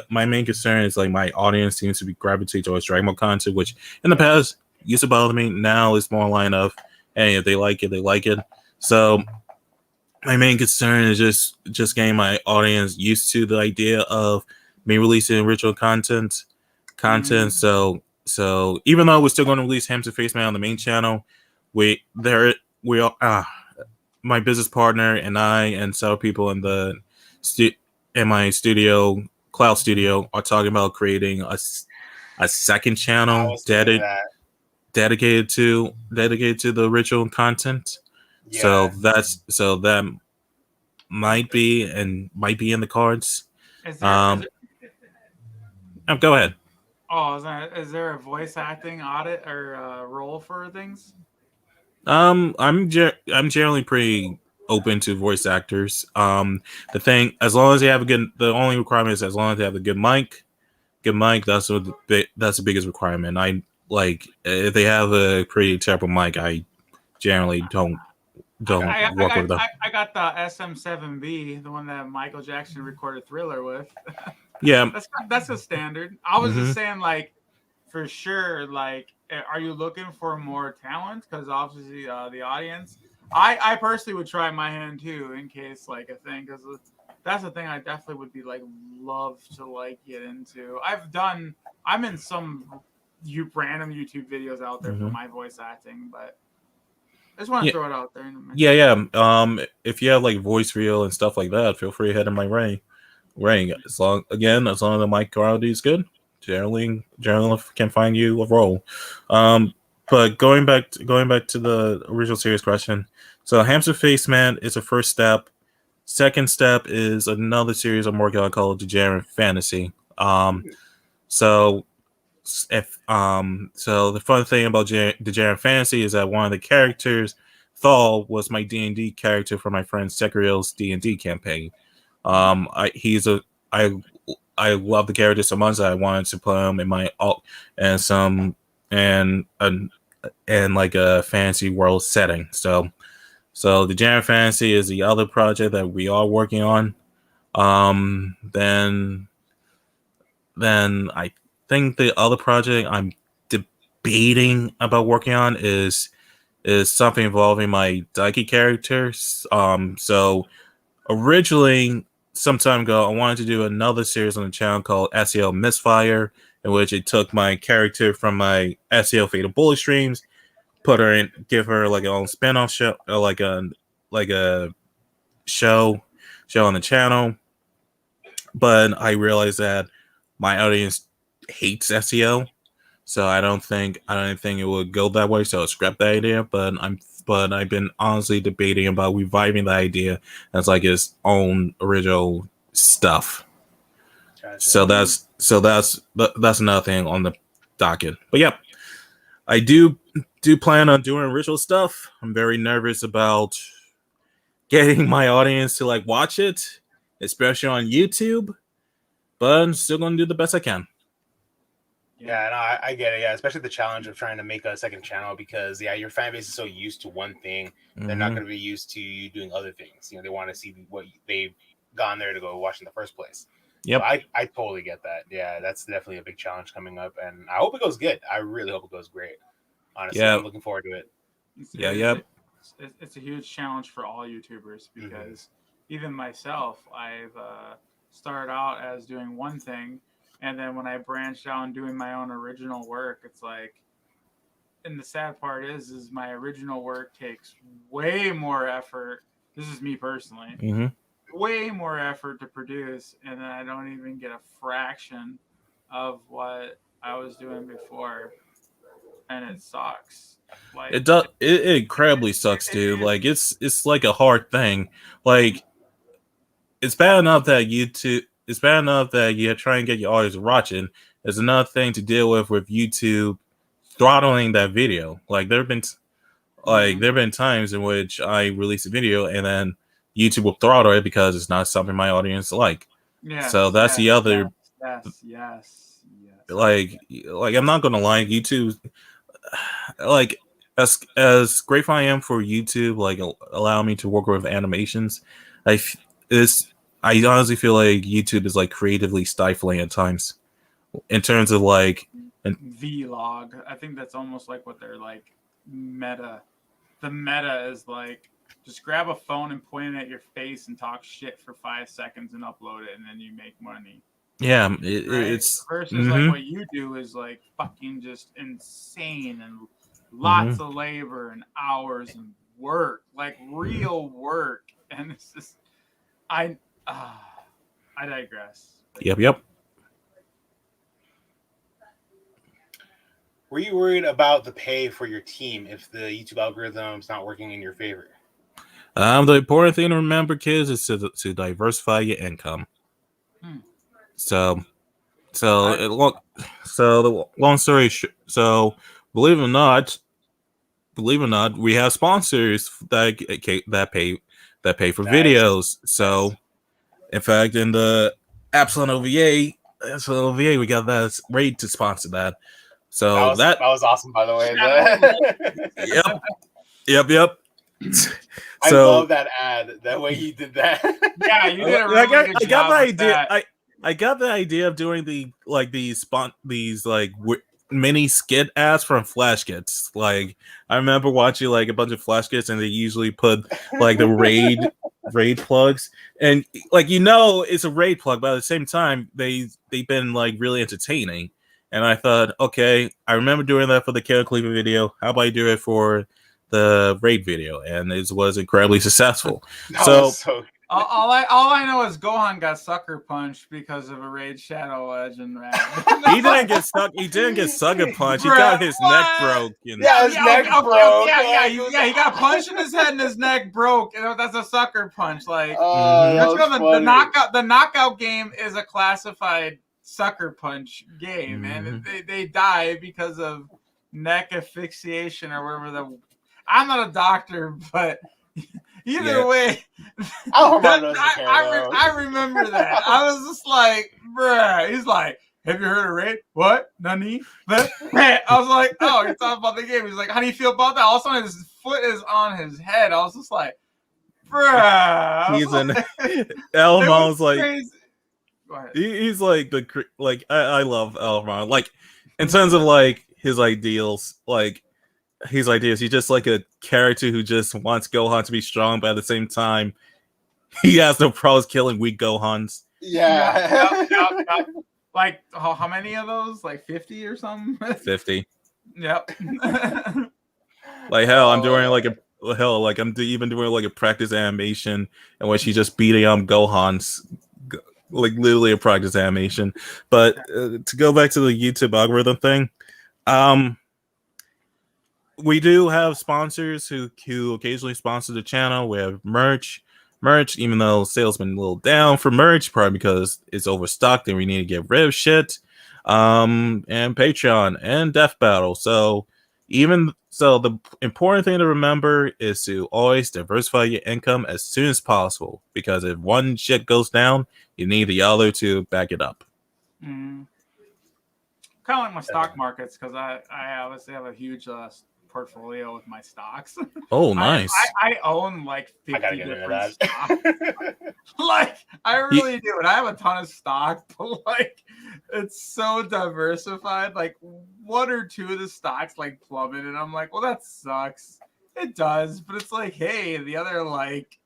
my main concern is like my audience seems to be gravitating towards Dragon Ball content, which in the past used to bother me. Now it's more line of, hey, if they like it, they like it. So my main concern is just getting my audience used to the idea of me releasing original content. Mm-hmm. So even though we're still going to release Hamster Face Man on the main channel, my business partner and I and several people in my studio, Cloud Studio, are talking about creating a second channel dedicated to the original content. Yeah. So that might be in the cards. Go ahead. Oh, is there a voice acting audit or role for things? I'm generally pretty open to voice actors. The thing, as long as they have the only requirement is as long as they have a good mic. That's the biggest requirement. I like if they have a pretty terrible mic, I generally don't work with them. I got the SM7B, the one that Michael Jackson recorded Thriller with. Yeah, that's a standard. I was just saying, like, for sure, like, are you looking for more talent? Because obviously the audience, I personally would try my hand too in case like a thing, because that's the thing I definitely would be like love to like get into. I'm in some random YouTube videos out there for my voice acting, but I just want to throw it out there. Yeah. If you have like voice reel and stuff like that, feel free to head in my ring. As long as the mic quality is good, generally can find you a role. But going back to the original series question, so Hamster Face Man is a first step. Second step is another series I'm working on called Degenerate Fantasy. So so the fun thing about Degenerate Fantasy is that one of the characters, Thal, was my D&D character for my friend Sekiriel's D&D campaign. I love the character so much that I wanted to put him in my alt and like a fantasy world setting. So Degenerate Fantasy is the other project that we are working on. Then I think the other project I'm debating about working on is something involving my Daiki characters. So originally, some time ago, I wanted to do another series on the channel called SEO Misfire, in which it took my character from my SEO Fatal Bullet streams, put her in, give her like a own spin-off show, or like a show on the channel. But I realized that my audience hates SEO, so I don't think it would go that way. So I scrapped that idea. But I've been honestly debating about reviving the idea as like its own original stuff. Gotcha. So that's another thing on the docket. But yeah, I do plan on doing original stuff. I'm very nervous about getting my audience to like watch it, especially on YouTube. But I'm still gonna do the best I can. Yeah, no, I get it. Yeah, especially the challenge of trying to make a second channel because your fan base is so used to one thing, they're not going to be used to you doing other things. They want to see what they've gone there to go watch in the first place. Yep, so I totally get that. Yeah, that's definitely a big challenge coming up, and I hope it goes good. I really hope it goes great. Honestly, I'm looking forward to it. It's a huge challenge for all YouTubers because even myself, I've started out as doing one thing. And then when I branched out and doing my own original work, it's like, and the sad part is my original work takes way more effort. This is me personally, way more effort to produce, and then I don't even get a fraction of what I was doing before, and it sucks. Like it does. It incredibly sucks, dude. Like it's like a hard thing. Like it's bad enough that It's bad enough that you try and get your audience watching. There's another thing to deal with YouTube throttling that video. Like there have been times in which I release a video and then YouTube will throttle it because it's not something my audience like. Yeah. So that's the other. Yes. Like I'm not gonna lie, YouTube. Like as grateful I am for YouTube, like allow me to work with animations. I honestly feel like YouTube is like creatively stifling at times in terms of like vlog. I think that's almost like what they're like meta. The meta is like just grab a phone and point it at your face and talk shit for 5 seconds and upload it and then you make money. Yeah, it's versus like what you do is like fucking just insane and lots of labor and hours and work, like real work, and it's just I digress. Yep. Were you worried about the pay for your team if the YouTube algorithm's not working in your favor? The important thing to remember, kids, is to diversify your income. So the long story short, so believe it or not, we have sponsors that pay for videos. So, in fact, in the Epsilon OVA, we got that rate to sponsor that. So that was awesome, by the way. Yep. I love that ad. That way you did that. Yeah, you did a really good job. I got the idea. I got the idea of doing these mini skit ads from Flash Skits. Like I remember watching like a bunch of Flash Skits, and they usually put like the raid plugs, and like it's a raid plug, but at the same time they've been like really entertaining. And I thought, okay, I remember doing that for the Killer Cleaver video. How about I do it for the raid video? And it was incredibly successful. All I know is Gohan got sucker punched because of a Raid Shadow Legend. He didn't get sucker punched. He got his neck broke. His neck broke. He got punched in his head and his neck broke. That's a sucker punch. Like the knockout game is a classified sucker punch game, Mhm. and they die because of neck asphyxiation or whatever. I'm not a doctor, but either Yeah. way, Alhamar doesn't care though. I remember that. I was just like, bruh. He's like, have you heard of rape? What? Nani? I was like, oh, you're talking about the game. He's like, how do you feel about that? All of a sudden, his foot is on his head. I was just like, bruh. He's an Elmon's like crazy. Go ahead. he's like I love Elmon. Like in terms of like his ideals, he's just like a character who just wants Gohan to be strong, but at the same time, he has no problems killing weak Gohans. Yeah. Yep. Like how many of those? Like 50 or something? 50. Yep. Like hell, I'm doing like I'm even doing like a practice animation in which he just beating up Gohan's, like literally a practice animation. But to go back to the YouTube algorithm thing, we do have sponsors who occasionally sponsor the channel. We have merch, even though sales been a little down for merch, probably because it's overstocked and we need to get rid of shit. And Patreon and Death Battle. So the important thing to remember is to always diversify your income as soon as possible, because if one shit goes down, you need the other to back it up. Kind of like my stock markets, because I obviously have a huge portfolio with my stocks. Oh, nice. I own like 50 different stocks. Like, I really do. And I have a ton of stock, but like, it's so diversified. Like, one or two of the stocks like plummet, and I'm like, well, that sucks. It does, but it's like, hey, the other like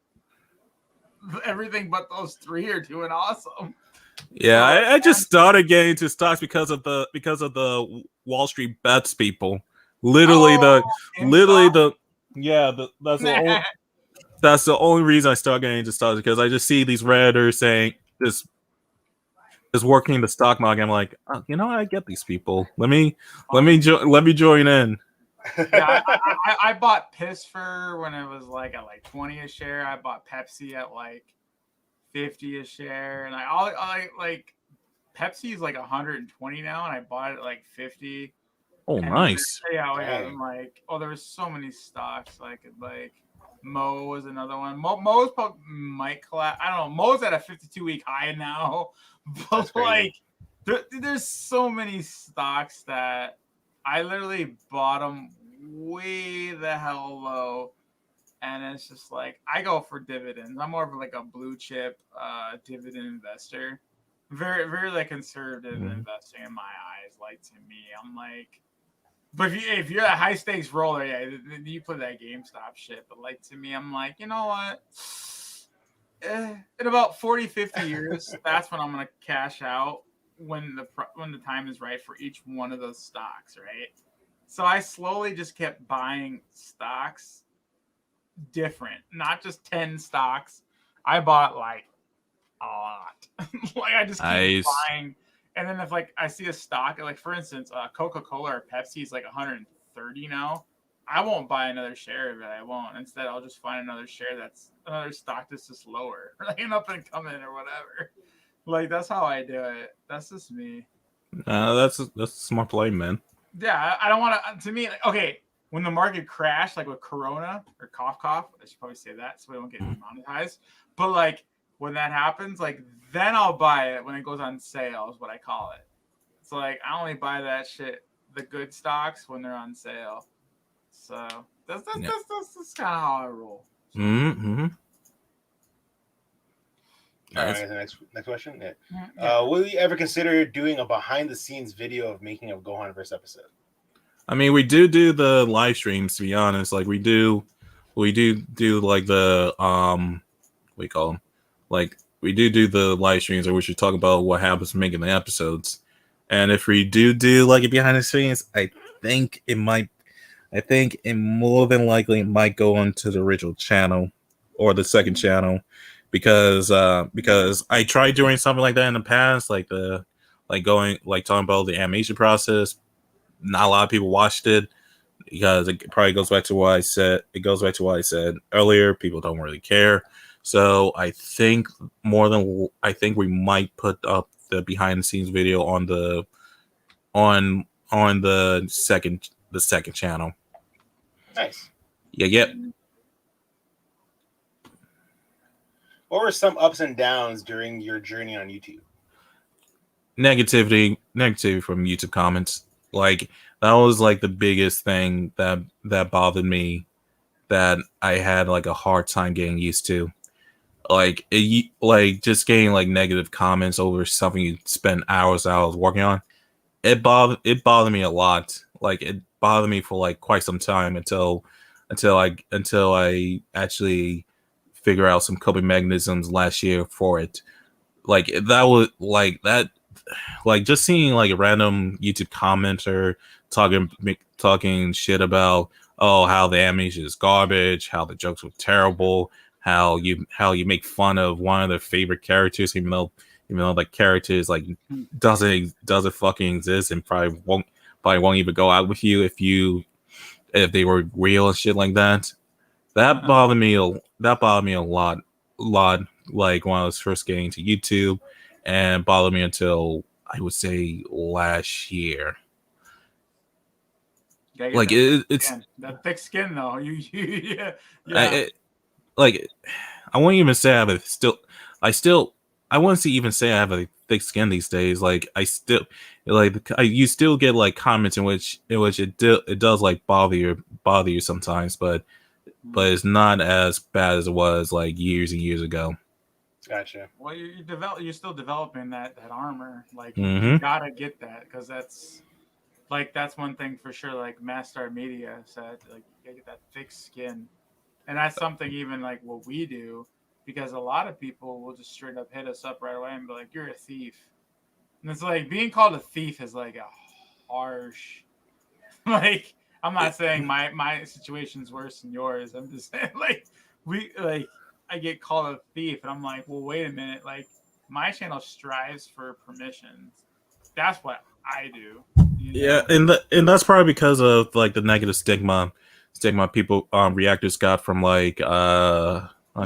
everything but those three are doing awesome. Yeah, I just started getting into stocks because of the Wall Street bets people. Literally that's the only reason I started getting into stocks, because I just see these Redditors saying this is working the stock market. I'm like, oh, I get these people. Let me join in. Yeah, I bought Pisfer when it was like at like 20 a share. I bought Pepsi at like 50 a share, and I like Pepsi is like 120 now, and I bought it at like 50. Oh, nice. Yeah. I'm like, there was so many stocks. Like Mo was another one. Mo's probably might collapse. I don't know. Mo's at a 52-week high now, but like, there's so many stocks that I literally bought them way the hell low, and it's just like I go for dividends. I'm more of like a blue chip dividend investor. Very, very like conservative investing in my eyes. Like, to me, I'm like. But if you're a high stakes roller, yeah, you play that GameStop shit. But like, to me, I'm like, you know what? In about 40, 50 years, that's when I'm gonna cash out when the time is right for each one of those stocks, right? So I slowly just kept buying stocks, different, not just 10 stocks. I bought like a lot. Like, I just keep buying. And then if like I see a stock, like for instance, Coca-Cola or Pepsi is like 130 now, I won't buy another share of it. I won't. Instead, I'll just find another stock that's just lower, like an up and coming or whatever. Like, that's how I do it. That's just me. That's a smart play, man. Yeah, I don't want to. To me, like, okay, when the market crashed, like with Corona or cough, I should probably say that so we don't get demonetized. But like, when that happens, like, then I'll buy it when it goes on sale, is what I call it. So like, I only buy that shit, the good stocks, when they're on sale. So that's kind of how I roll. Mm-hmm. All right, next question. Yeah. Will you ever consider doing a behind the scenes video of making a Gohanverse episode? I mean, we do the live streams, to be honest. Like, we do like the what do you call them? Like, we do the live streams where we should talk about what happens making the episodes. And if we do like a behind the scenes, I think it more than likely might go onto the original channel or the second channel, because I tried doing something like that in the past, talking about the animation process. Not a lot of people watched it, because it probably goes back to what I said. It goes back to what I said earlier. People don't really care. So I think we might put up the behind the scenes video on the on the second channel. Nice. Yep. What were some ups and downs during your journey on YouTube? Negativity from YouTube comments. Like that was like the biggest thing that bothered me, that I had like a hard time getting used to. Like just getting like negative comments over something you spend hours working on. It bothered me a lot. Like it bothered me for like quite some time until I actually figure out some coping mechanisms last year for it. Like that was like that, like just seeing like a random YouTube commenter talking shit about, oh, how the animation is garbage, how the jokes were terrible, how you make fun of one of their favorite characters, even though the characters like doesn't fucking exist and probably won't even go out with you if they were real and shit like that. That bothered me a lot, like when I was first getting to YouTube, and bothered me until I would say last year. Like it's that thick skin though. Yeah. I wouldn't even say I wouldn't even say I have a thick skin these days. Like you still get like comments in which it does like bother you sometimes, but it's not as bad as it was like years and years ago. Gotcha. Well, you're still developing that armor. Like Mm-hmm. you gotta get that, because that's one thing for sure. Like Master Media said, like you gotta get that thick skin, and that's something even like what we do, because a lot of people will just straight up hit us up right away and be like, "You're a thief," and it's like being called a thief is like a harsh. Like I'm not saying my situation's worse than yours. I'm just saying I get called a thief, and I'm like, well, wait a minute. Like, my channel strives for permissions. That's what I do. Yeah, and that's probably because of like the negative stigma people reactors got from like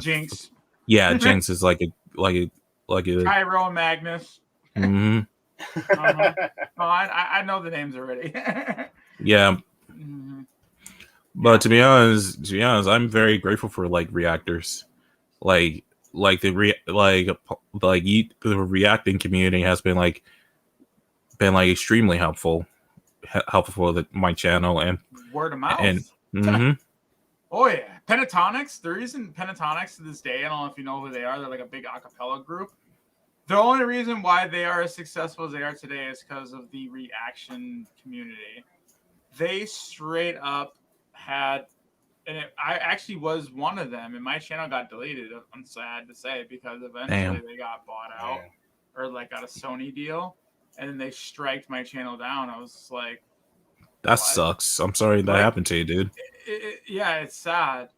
Jinx. Yeah, Jinx is like a Cairo and Magnus. Mm-hmm. Oh, I know the names already. Yeah. Mm-hmm. But to be honest, I'm very grateful for like reactors. The reacting community has been extremely helpful for my channel and word of mouth. Mm-hmm. Oh yeah, Pentatonics. The reason Pentatonics to this day, I don't know if you know who they are. They're like a big acapella group. The only reason why they are as successful as they are today is because of the reaction community. They straight up had, I actually was one of them, and my channel got deleted. I'm sad to say, because eventually they got bought out or like got a Sony deal, and then they striked my channel down. I was just like, that sucks. I'm sorry that happened to you, dude. Yeah, it's sad.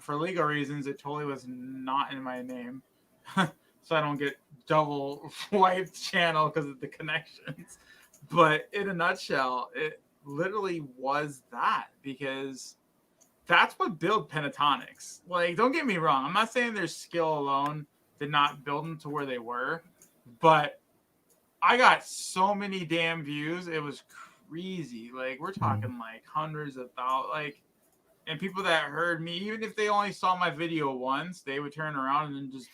For legal reasons, it totally was not in my name, so I don't get double wiped channel because of the connections. But in a nutshell, it literally was that, because that's what built Pentatonics. Like, don't get me wrong. I'm not saying their skill alone did not build them to where they were, but I got so many damn views. It was crazy. Like, we're talking like hundreds of thousands. Like, and people that heard me, even if they only saw my video once, they would turn around and just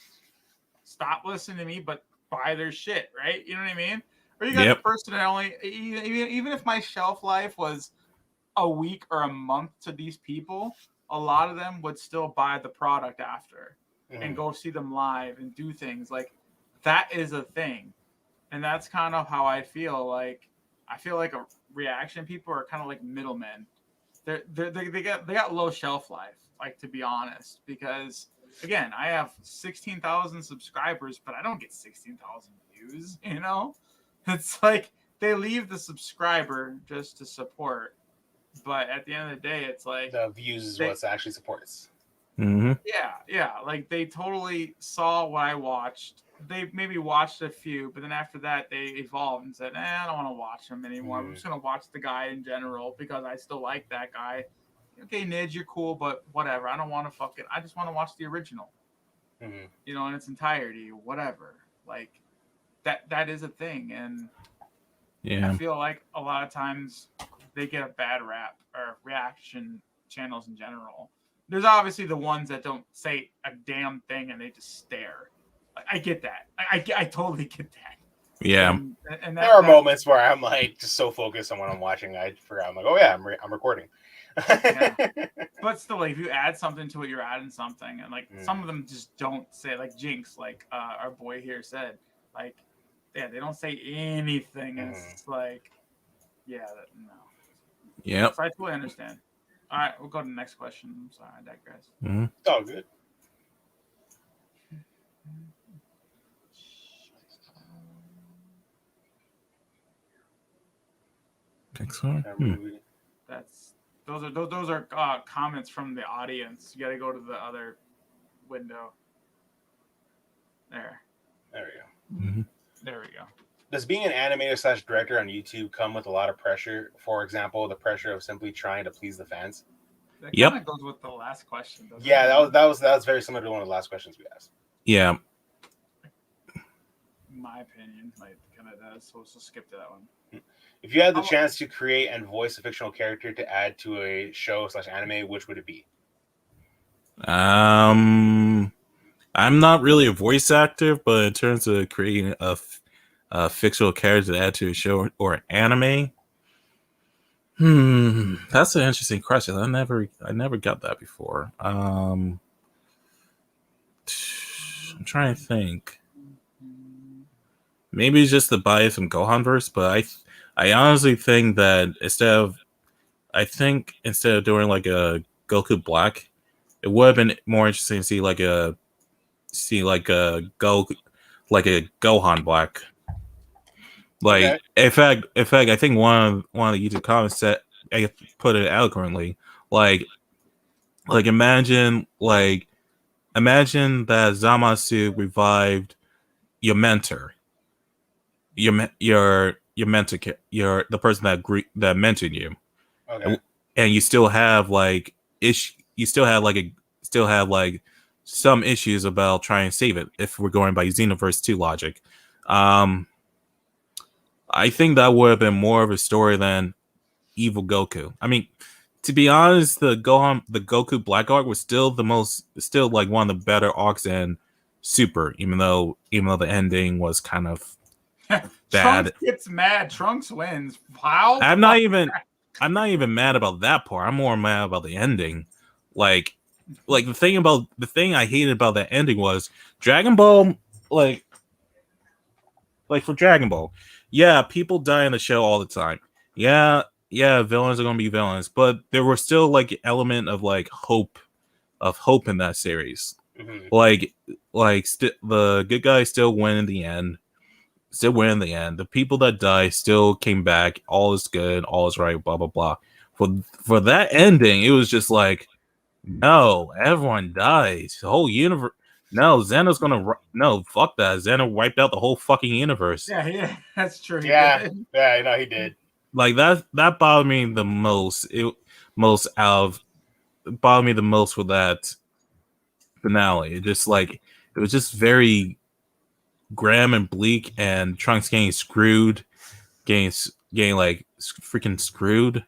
stop listening to me, but buy their shit, right? You know what I mean? Or you got the person that only, even if my shelf life was a week or a month to these people, a lot of them would still buy the product after and go see them live and do things. Like, that is a thing. And that's kind of how I feel. Like, I feel like a reaction people are kind of like middlemen. They got low shelf life, like, to be honest, because again, I have 16,000 subscribers, but I don't get 16,000 views, you know? It's like they leave the subscriber just to support. But at the end of the day, it's like the views is what actually supports. Mm-hmm. Yeah. Like, they totally saw what I watched. They maybe watched a few, but then after that, they evolved and said, I don't want to watch them anymore. I'm just going to watch the guy in general because I still like that guy. Okay, Nidge, you're cool, but whatever. I don't want to I just want to watch the original. You know, in its entirety, whatever. Like, that is a thing, and Yeah. I feel like a lot of times they get a bad rap or reaction channels in general. There's obviously the ones that don't say a damn thing and they just stare. I get that. I totally get that. Yeah. And there are moments where I'm like just so focused on what I'm watching, I forgot. I'm like, oh yeah, I'm recording. Yeah. But still, like, if you add something to it, you're adding something, and like some of them just don't say, like Jinx, like our boy here said, like, yeah, they don't say anything, and it's just like, yeah, no. Yep. So I totally understand. All right, we'll go to the next question. I'm sorry, I digress. Mm-hmm. It's all good. Next one. Those are comments from the audience. You got to go to the other window. There we go. Mm-hmm. There we go. Does being an animator / director on YouTube come with a lot of pressure? For example, the pressure of simply trying to please the fans. That kind of goes with the last question. Yeah, that was very similar to one of the last questions we asked. Yeah. In my opinion, like, kind of does. So let's just skip to that one. If you had the chance to create and voice a fictional character to add to a show / anime, which would it be? I'm not really a voice actor, but in terms of creating a fictional character to add to a show or an anime, that's an interesting question. I never got that before. I'm trying to think. Maybe it's just the bias from Gohanverse, but I honestly think that instead of doing like a Goku Black, it would have been more interesting to see like a Gohan Black. Like, okay. in fact, I think one of the YouTube comments said, I put it eloquently, like imagine that Zamasu revived your mentor, your mentor, the person that mentored you, okay. and you still have like some issues about trying to save it. If we're going by Xenoverse 2 logic, I think that would have been more of a story than evil Goku. I mean, to be honest, the Goku Black arc was still like one of the better arcs in Super, even though the ending was kind of bad. Trunks gets mad. Trunks wins. Wow. I'm not even mad about that part. I'm more mad about the ending. Like the thing I hated about that ending was Dragon Ball, like for Dragon Ball. Yeah, people die in the show all the time. Yeah, villains are gonna be villains, but there were still like element of like hope in that series. Mm-hmm. The good guys still win in the end. The people that die still came back. All is good. All is right. Blah blah blah. For that ending, it was just like, no, everyone dies. The whole universe. No, Xeno's gonna. No, fuck that. Xeno wiped out the whole fucking universe. Yeah, that's true. Yeah, no, he did. Like that bothered me the most. It bothered me the most with that finale. It was just very grim and bleak, and Trunks getting screwed, getting like freaking screwed.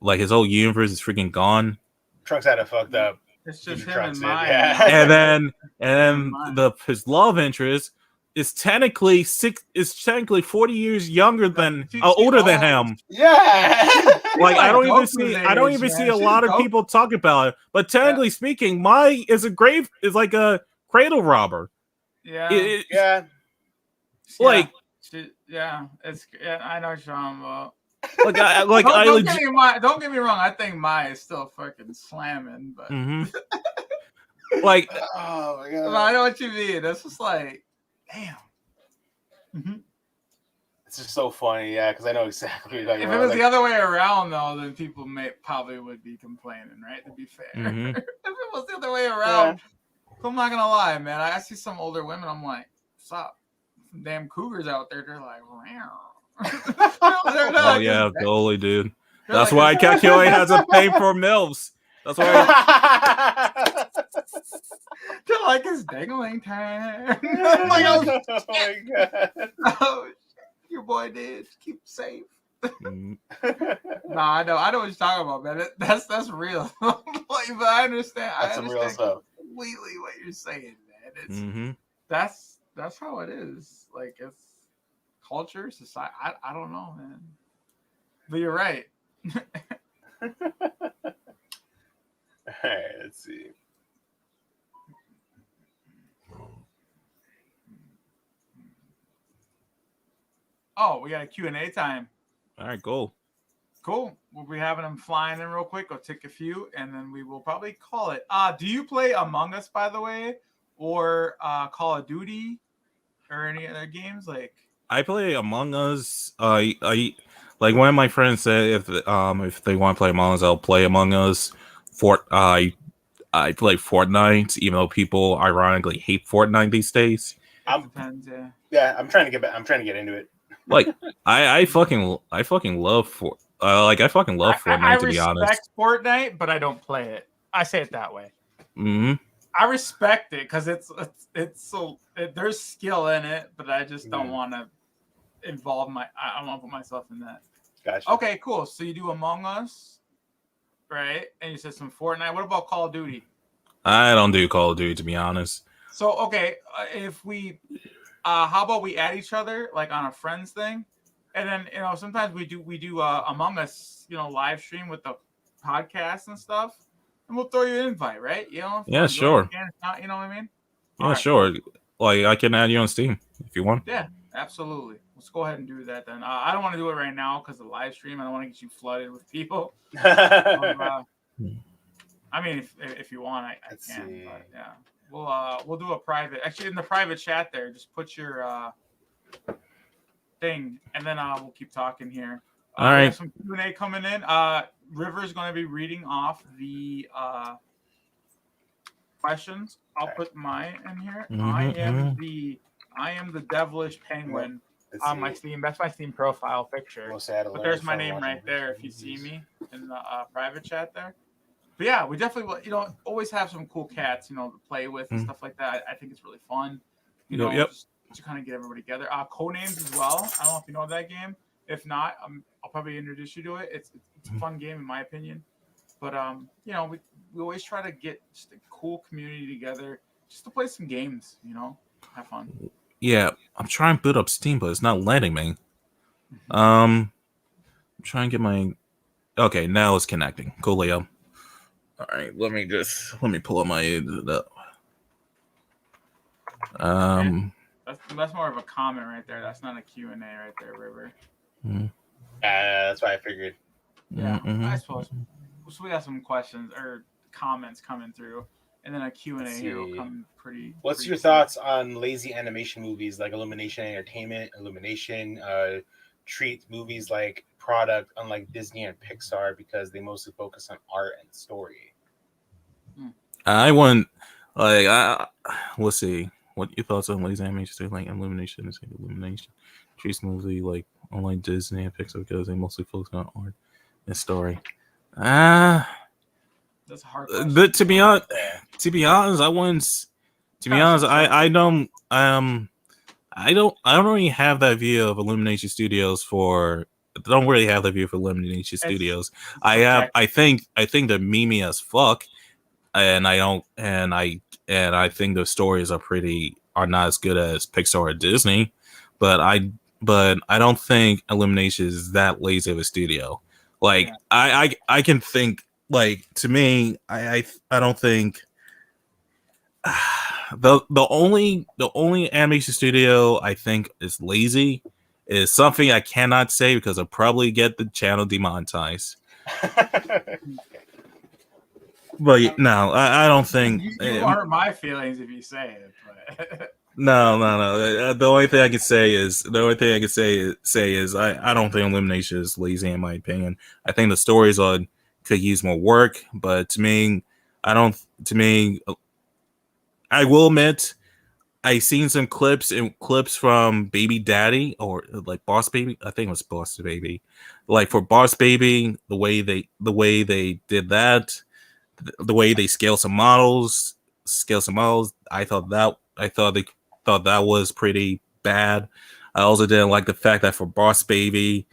Like his whole universe is freaking gone. Trunks had it fucked up. It's just him and mine. Yeah. And then his love interest is technically 40 years younger than older than him. Yeah. Like I don't even see a lot of people talk about it. But technically speaking, Mai is like a cradle robber. Yeah. Like I know Sean. Well, don't get me wrong. I think Mai is still fucking slamming, but like, oh my god, I know what you mean. That's just like, damn. Mm-hmm. It's just so funny, yeah, because I know exactly. Like, if it was the other way around, though, then people probably would be complaining, right? To be fair, if it was the other way around, I'm not gonna lie, man. I see some older women. I'm like, stop, some damn cougars out there. They're like, oh yeah, totally, dude. That's why Kakyoin has a thing for MILFs. That's why. To like his dangling time. Oh Like, my god. oh, your boy did. Keep safe. Mm. Nah, I know what you're talking about, man. That's real. But I understand. That's I some real understand stuff. completely what you're saying, man. It's Mm-hmm. that's how it is. Like it's culture, society. I don't know, man. But you're right. All right, let's see. Oh, we got a Q&A time. All right, cool. Cool. We'll be having them flying in real quick. I'll take a few, and then we will probably call it. Do you play Among Us, by the way, or Call of Duty, or any other games? Like, I play Among Us. I like one of my friends said if they want to play Among Us, I'll play Among Us. I play Fortnite, even though people ironically hate Fortnite these days. it depends. Yeah. Yeah, I'm trying to get back. I'm trying to get into it. Like I fucking love I fucking love Fortnite, to be honest. I respect Fortnite, but I don't play it. I say it that way. Mm-hmm. I respect it because there's skill in it, but I just don't want to involve I don't want to put myself in that. Gotcha. Okay, cool. So you do Among Us, right? And you said some Fortnite. What about Call of Duty? I don't do Call of Duty, to be honest. So okay, if we, how about we add each other like on a friends thing, and then sometimes we do Among Us live stream with the podcast and stuff, and we'll throw you an invite, right? Yeah, sure. Not, you know what I mean? Yeah, right, sure. Cool. Like I can add you on Steam if you want. Yeah, absolutely. Let's go ahead and do that then. I don't want to do it right now because of the live stream. I don't want to get you flooded with people. I mean, if you want, I can. But yeah, we'll do a private. Actually, in the private chat there, just put your thing, and then we'll keep talking here. All right. We have some Q&A coming in. River's going to be reading off the questions. I'll put mine in here. Mm-hmm, I am the devilish penguin on my Steam. That's my Steam profile picture. But there's my name right there if you see me in the private chat there. But yeah, we definitely always have some cool cats to play with and stuff like that. I think it's really fun. Just to kind of get everybody together. Codenames as well. I don't know if you know that game. If not, I'll probably introduce you to it. It's a fun game in my opinion. But we always try to get just a cool community together just to play some games. Have fun. Yeah, I'm trying to boot up Steam, but it's not letting me. I'm trying to get my. Okay, now it's connecting. Cool, Leo. All right, let me pull up my. That's more of a comment right there. That's not a Q&A right there, River. Mm-hmm. That's what I figured. Yeah, I suppose. So we got some questions or comments coming through, and then a Q&A here will come pretty. What's your thoughts on lazy animation movies like Illumination Entertainment? Illumination treat movies like product, unlike Disney and Pixar, because they mostly focus on art and story. I wouldn't we'll see. What your thoughts on lazy animation like Illumination? Illumination treats movie like unlike Disney and Pixar because they mostly focus on art and story. That's a hard question. But to be honest, I wouldn't. To be honest, I don't really have that view of Illumination Studios for. I don't really have that view for Illumination Studios. I think they're memey as fuck, and I think the stories are not as good as Pixar or Disney, but I don't think Illumination is that lazy of a studio. Like I can think like to me I don't think the only animation studio I think is lazy is something I cannot say because I'll probably get the channel demonetized. But no, I don't think you hurt my feelings if you say it. But No. The only thing I can say is I don't think Illumination is lazy in my opinion. I think the stories could use more work, but to me, I will admit I seen some clips from Baby Daddy or like Boss Baby. I think it was Boss Baby. Like for Boss Baby, the way they did that, the way they scale some models. I thought that was pretty bad. I also didn't like the fact that for Boss Baby,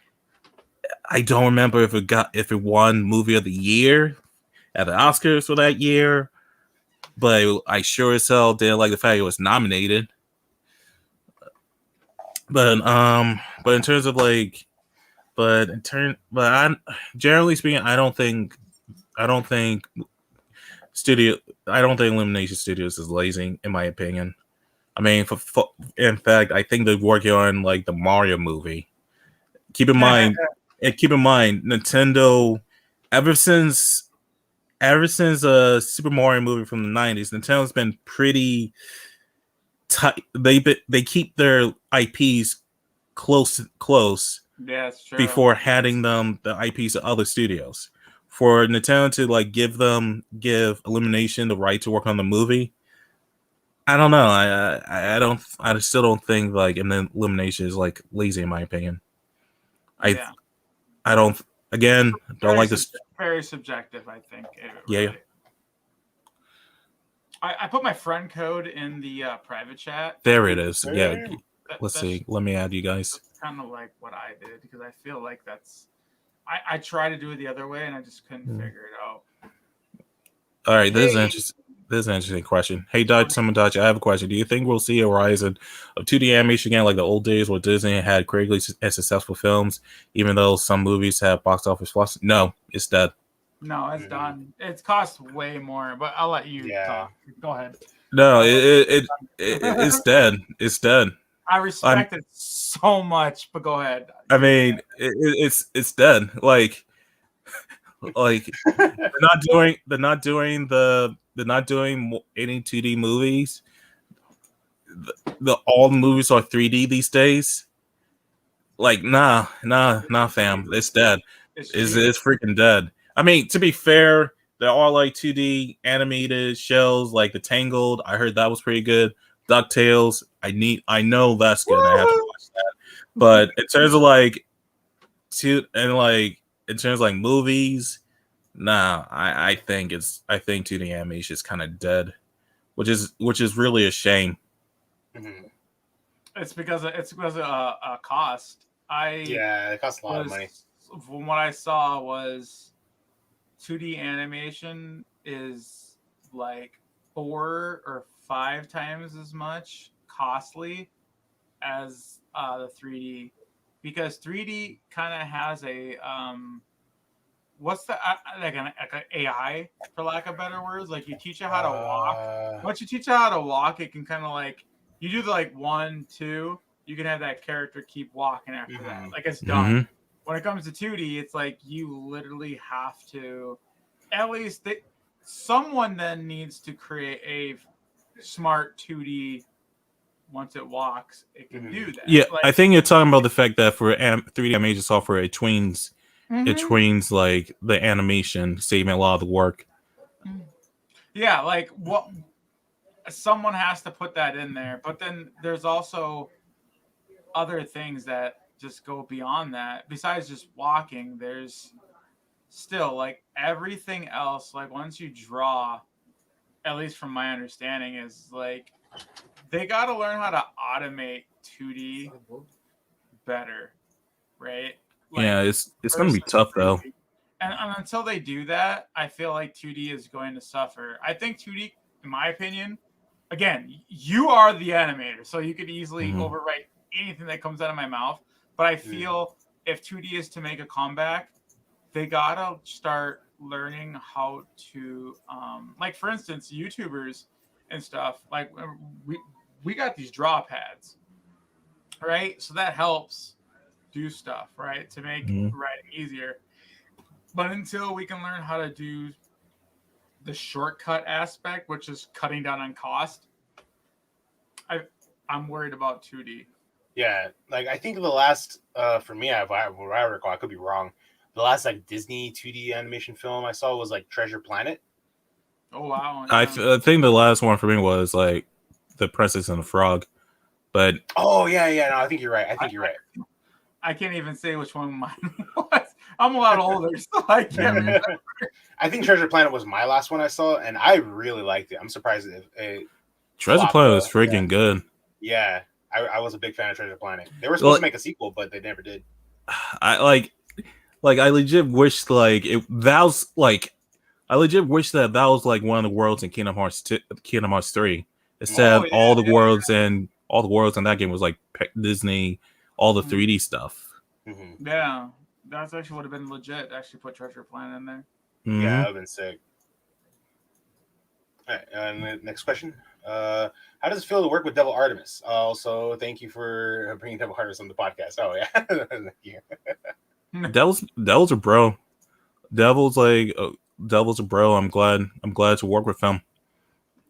I don't remember if it won Movie of the Year at the Oscars for that year, but I sure as hell didn't like the fact it was nominated. But in terms of like, I generally speaking, I don't think studio. I don't think Illumination Studios is lazy, in my opinion. I mean, in fact, I think they're working on like the Mario movie. Keep in mind, Nintendo, ever since Super Mario movie from the 90s, Nintendo's been pretty tight. They keep their IPs close. Yeah, it's true. Before handing them the IPs to other studios. For Nintendo to like give Illumination the right to work on the movie, I don't know. I still don't think like Illumination is like lazy in my opinion. I don't like this. Very subjective, I think. Really. Yeah. I put my friend code in the private chat. There it is. Yeah. Let's see. Let me add you guys. That's kind of like what I did because I feel like that's. I try to do it the other way and I just couldn't figure it out. All right, this is an interesting question. Hey, Daitomodachi, I have a question. Do you think we'll see a rise of 2D animation again, like the old days where Disney had critically successful films, even though some movies have box office flops? No, it's dead. No, it's done. It's cost way more, but I'll let you talk. Go ahead. No, it's dead. It's dead. I respect it so much, but go ahead. I mean, it's dead. Like they're not doing any 2D movies. All the movies are 3D these days. Like nah, fam. It's dead. It's freaking dead. I mean, to be fair, there are like 2D animated shows like The Tangled. I heard that was pretty good. DuckTales. I know that's good. I have to watch that. But in terms of like movies, nah. I think 2D animation is kind of dead, which is really a shame. Mm-hmm. It's because of cost. It costs a lot of money. From what I saw was 2D animation is like 4 or 5 times as much costly as the 3D, because 3D kind of has a what's the like an AI, for lack of better words. Like you teach it how to walk. Once you teach it how to walk, it can kind of like you do the like 1, 2. You can have that character keep walking after that. Like it's done. Mm-hmm. When it comes to 2D, it's like you literally have to at least someone then needs to create a smart 2D. Once it walks, it can do that. Yeah, like, I think you're talking about the fact that for 3D animation software, it tweens like the animation, saving a lot of the work. Yeah, like what someone has to put that in there, but then there's also other things that just go beyond that. Besides just walking, there's still like everything else. Like once you draw, at least from my understanding, is like they got to learn how to automate 2D better, right? Like, yeah, it's going to be tough though. And until they do that, I feel like 2D is going to suffer. I think 2D, in my opinion, again, you are the animator, so you could easily overwrite anything that comes out of my mouth. But I feel if 2D is to make a comeback, they got to start learning how to, like for instance, YouTubers and stuff, like we got these draw pads, right? So that helps do stuff, right? To make writing easier. But until we can learn how to do the shortcut aspect, which is cutting down on cost, I'm worried about 2D. Yeah, like I think the last, for me, I recall, I could be wrong. The last like Disney 2D animation film I saw was like Treasure Planet. Oh wow! Yeah. I think the last one for me was like The Princess and the Frog, but no, I think you're right. I can't even say which one mine was. I'm a lot older, so I can't remember. I think Treasure Planet was my last one I saw, and I really liked it. I'm surprised it Treasure flopped, Planet though. was freaking good. Yeah, I was a big fan of Treasure Planet. They were supposed to make a sequel, but they never did. I I legit wish like that was like I legit wish that was like one of the worlds in Kingdom Hearts 3. Instead, all the worlds in that game was like Disney, all the 3D stuff. Mm-hmm. Yeah, that actually would have been legit. To actually put Treasure Planet in there. Mm-hmm. Yeah, that would have been sick. All right, next question. How does it feel to work with Devil Artemis? Also, thank you for bringing Devil Artemis on the podcast. Oh yeah, Devil's a bro. Devil's a bro. I'm glad to work with him.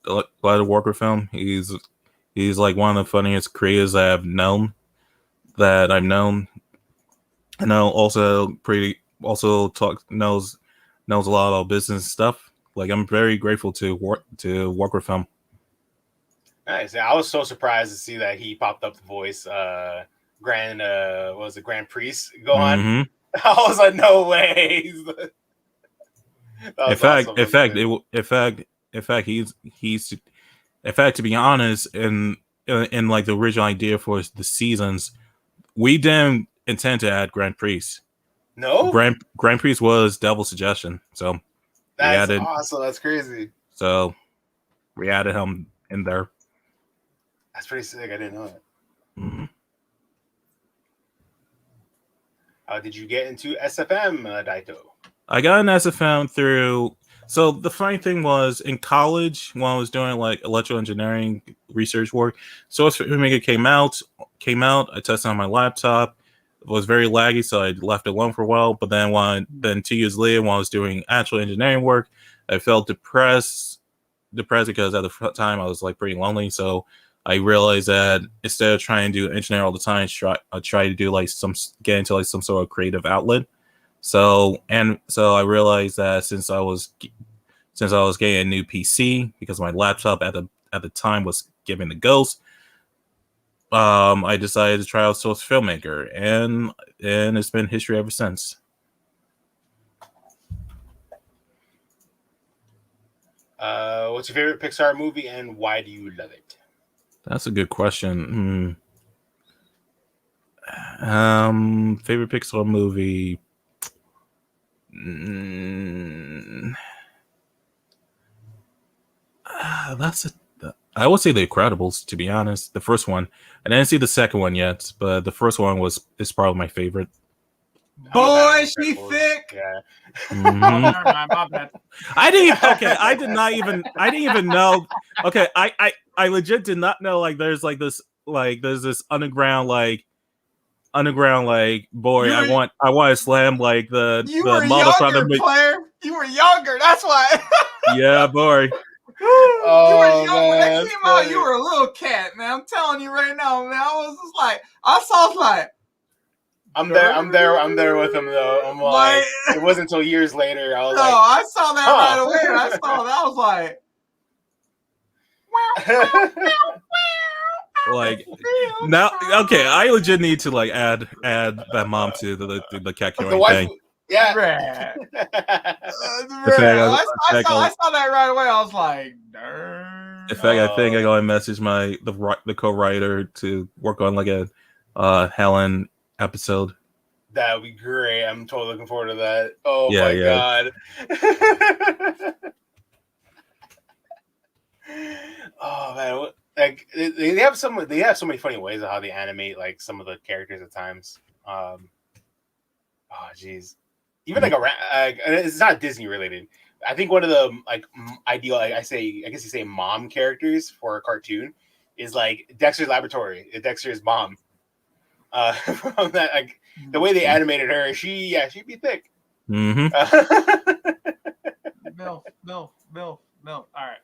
Glad to work with him. He's like one of the funniest creators I've known. I know also knows a lot about business stuff. Like I'm very grateful to work with him. Nice. Yeah, I was so surprised to see that he popped up the voice. Grand Priest Gohan. Mm-hmm. I was like, no way. In fact, to be honest, in like the original idea for the seasons, we didn't intend to add Grand Priest. No, Grand Priest was Devil's suggestion, so that's awesome. That's crazy. So we added him in there. That's pretty sick. I didn't know that. Mm-hmm. Did you get into SFM, Daito? I got an SFM through. So the funny thing was, in college, when I was doing like electrical engineering research work, Source Filmmaker came out. I tested on my laptop. It was very laggy, so I left it alone for a while. But then 2 years later, when I was doing actual engineering work, I felt depressed because at the time I was like pretty lonely. So I realized that instead of trying to do engineer all the time, I try to do get into like some sort of creative outlet. So I realized that since I was getting a new PC because my laptop at the time was giving the ghost, I decided to try out Source Filmmaker, and it's been history ever since. What's your favorite Pixar movie and why do you love it? That's a good question. Favorite Pixar movie. I would say The Incredibles, to be honest. The first one. I didn't see the second one yet, but the first one is probably my favorite. Boy, she thick. Yeah. Mm-hmm. Never mind, my bad. I didn't even know. Okay, I legit did not know like there's this underground boy. I want to slam like the motherfucker. Claire, you were younger. That's why. Yeah, boy. You were young when that came out. You were a little cat, man. I'm telling you right now, man. I was just like, I'm there with him though. I'm like, it wasn't until years later. I was I saw that right away. I was like, like now, okay. I legit need to like add that mom to the cat killing thing. Yeah. I saw that right away. I was like, darn. In fact, I think I gotta message the co-writer to work on like a Helen episode. That would be great. I'm totally looking forward to that. Oh my god. Oh man, like they have so many funny ways of how they animate like some of the characters at times. Oh jeez. Even like it's not Disney related. I think one of the like ideal, I guess you say mom characters for a cartoon is like Dexter's Laboratory. Dexter's mom. From that, like the way they animated her, she'd be thick. Mm-hmm. Milf. All right.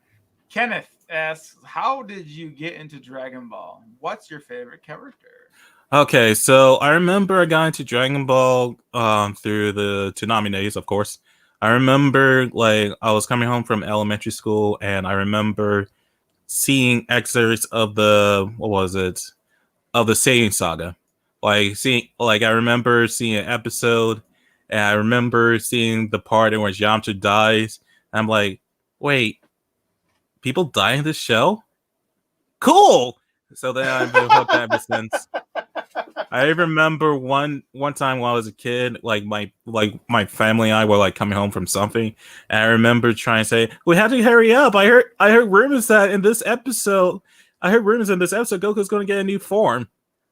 Kenneth asks, "How did you get into Dragon Ball? What's your favorite character?" Okay, so I remember I got into Dragon Ball through the Toonami days, of course. I remember like I was coming home from elementary school, and I remember seeing excerpts of the Saiyan Saga. I remember seeing an episode, And I remember seeing the part in which Yamcha dies. I'm like, wait, people die in this show? Cool. So then I've been hooked ever since. I remember one time when I was a kid, like my family and I were like coming home from something, and I remember trying to say, "We have to hurry up." I heard rumors that in this episode, Goku's going to get a new form.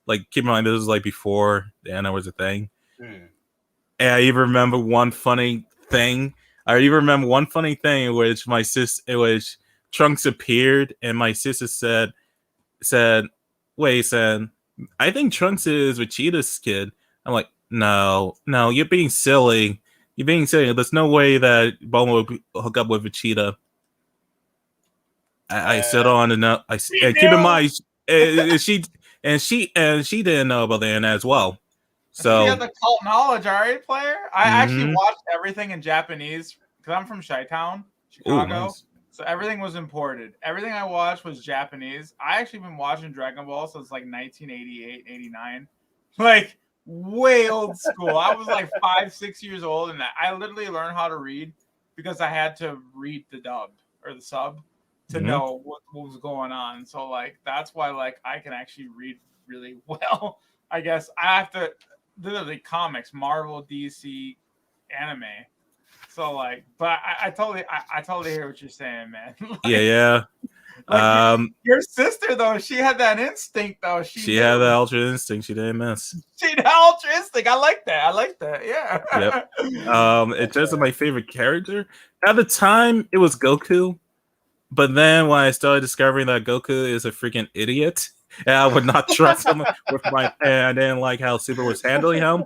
Like, keep in mind this was like before the anime was a thing. And I even remember one funny thing. In which in which Trunks appeared, and my sister said, "Wait, said I think Trunks is Vegeta's kid." I'm like, no, you're being silly. You're being silly. There's no way that Bulma would hook up with Vegeta. I still don't want to know. And keep in mind, she didn't know about the internet as well. So she had the cult knowledge, all right, player. I actually watched everything in Japanese because I'm from Chi-Town, Chicago. Ooh, nice. So everything was imported. Everything I watched was Japanese. I actually been watching Dragon Ball since like 1988, 89. Like way old school. I was like 5, 6 years old, and I literally learned how to read because I had to read the dub or the sub to know what was going on. So like that's why like I can actually read really well. I guess I have to literally comics, Marvel, DC, anime. So like, but I totally hear what you're saying, man. Like, yeah. Like your sister though, she had that instinct though. She had that ultra instinct. She didn't miss. She had ultra instinct. I like that. Yeah. Yep. In terms of my favorite character, at the time it was Goku, but then when I started discovering that Goku is a freaking idiot, and I would not trust him and I didn't like how Super was handling him.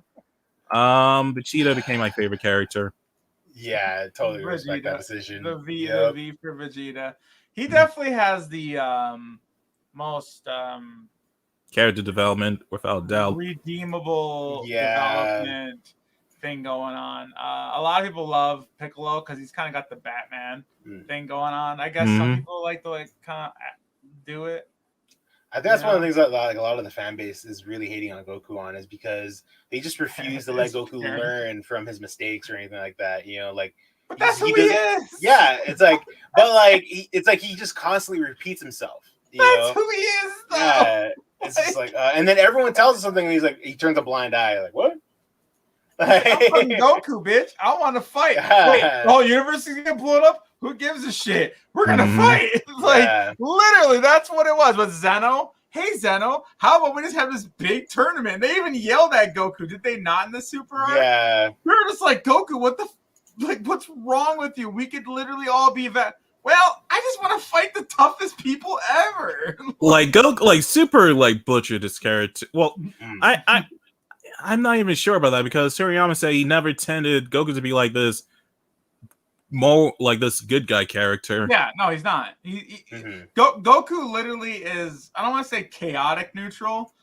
Vegeta became my favorite character. Yeah, totally respect that decision. The V for Vegeta. He definitely has the most character development without doubt. Redeemable development thing going on. A lot of people love Piccolo because he's kind of got the Batman thing going on. I guess some people like to like kind of do it. I think that's one of the things that like a lot of the fan base is really hating on Goku on is because they just refuse to let Goku learn from his mistakes or anything like that. You know, like but that's who he is. Yeah, it's like, but like it's like he just constantly repeats himself. That's who he is, though. Yeah, it's just like, and then everyone tells him something, and he's like, he turns a blind eye. Like, what? I'm fucking Goku, bitch. I want to fight. Wait, the whole universe is gonna blow it up. Who gives a shit? We're gonna fight. Like literally, that's what it was. With Zeno, hey Zeno, how about we just have this big tournament? They even yelled at Goku. Did they not in the Super Arc? Yeah. We were just like, Goku, what the like? What's wrong with you? We could literally all be that. Well, I just want to fight the toughest people ever. Like Goku, like Super, like butchered this character. Well, I'm not even sure about that because Toriyama said he never intended Goku to be like this, more like this good guy character. Yeah, no, he's not. Goku literally is, I don't want to say chaotic neutral,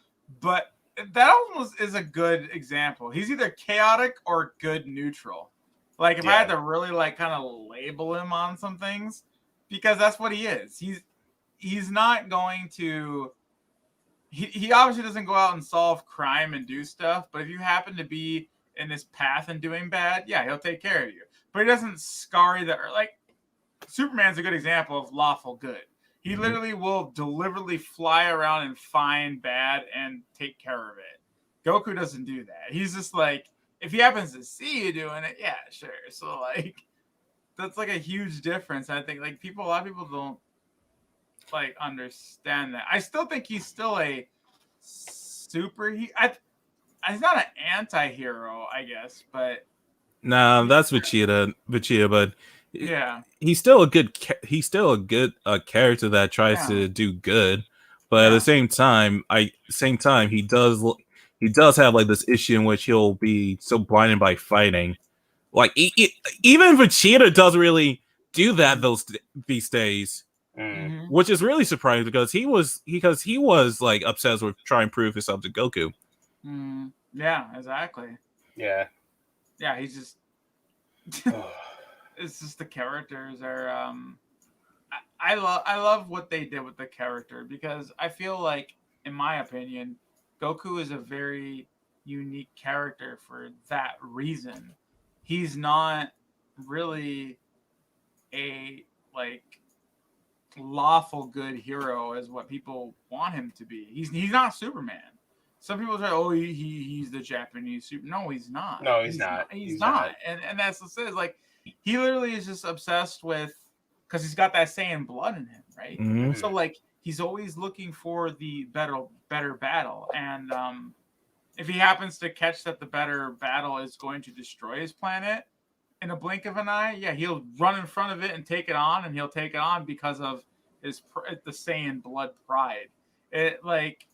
but that almost is a good example. He's either chaotic or good neutral. Like if I had to really like kind of label him on some things, because that's what he is. He's not going to. He obviously doesn't go out and solve crime and do stuff, but if you happen to be in this path and doing bad, yeah, he'll take care of you. But he doesn't scar you. Like Superman's a good example of lawful good. He literally will deliberately fly around and find bad and take care of it. Goku doesn't do that. He's just like, if he happens to see you doing it, yeah, sure. So like, that's like a huge difference. I think like a lot of people don't like understand that. I still think he's still a super. He's not an anti-hero, I guess, but that's Vegeta, but yeah, he's still a good character that tries to do good, but at the same time, he does have like this issue in which he'll be so blinded by fighting. Like even Vegeta doesn't really do that these days. Which is really surprising because he was like obsessed with trying to prove himself to Goku. Yeah, exactly. Yeah, he's just it's just the characters are I love what they did with the character because I feel like, in my opinion, Goku is a very unique character for that reason. He's not really a like lawful good hero as what people want him to be. He's not Superman. Some people say, "Oh, he's the Japanese super." No, he's not. No, he's not. He's not. And that's what it is. Like he literally is just obsessed with because he's got that Saiyan blood in him, right? Mhm. So like he's always looking for the better battle, and if he happens to catch that the better battle is going to destroy his planet in a blink of an eye, yeah, he'll run in front of it and take it on, and he'll take it on because of the Saiyan blood pride. It like,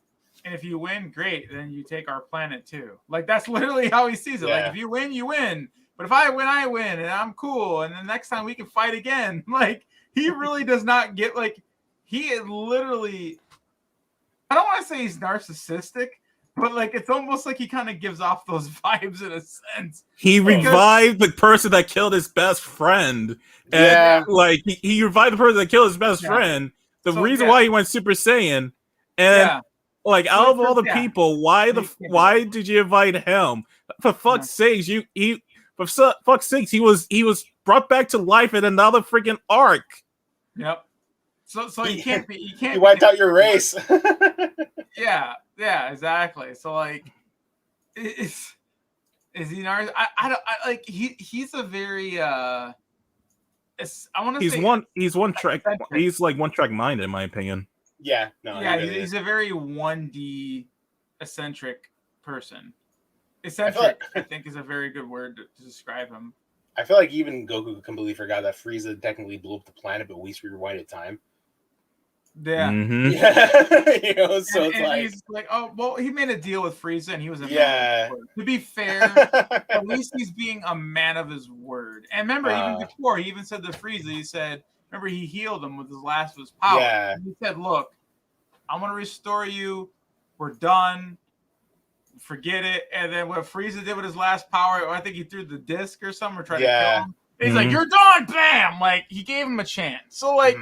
and if you win, great, then you take our planet too. Like that's literally how he sees it. Yeah. Like if you win, you win. But if I win, and I'm cool, and the next time we can fight again. Like he really does not get like he is literally. I don't want to say he's narcissistic, but like it's almost like he kind of gives off those vibes in a sense. He revived the person that killed his best friend. And like he revived the person that killed his best friend. The reason why he went Super Saiyan. And like out of all the people, why did you invite him? For fuck's sakes, he was brought back to life in another freaking arc. Yep. So he can't be. He wiped out your race. Yeah, exactly. So like, is he not? I like he's a very I want to say he's one track. He's like one track mind in my opinion. Yeah, no. Yeah, he's a very 1D eccentric person. Eccentric, I think, is a very good word to describe him. I feel like even Goku completely forgot that Frieza technically blew up the planet, but we rewinded time. Yeah. Mm-hmm. You know, so and he's like, oh, well, he made a deal with Frieza, and he was a man yeah. of his word. To be fair, at least he's being a man of his word. And remember, even before, he even said to Frieza, he said, remember, he healed him with his last of his power. Yeah. He said, look, I'm going to restore you. We're done. Forget it. And then what Frieza did with his last power, I think he threw the disc or something or tried to kill him. And he's like, you're done. Bam. Like, he gave him a chance. So, like,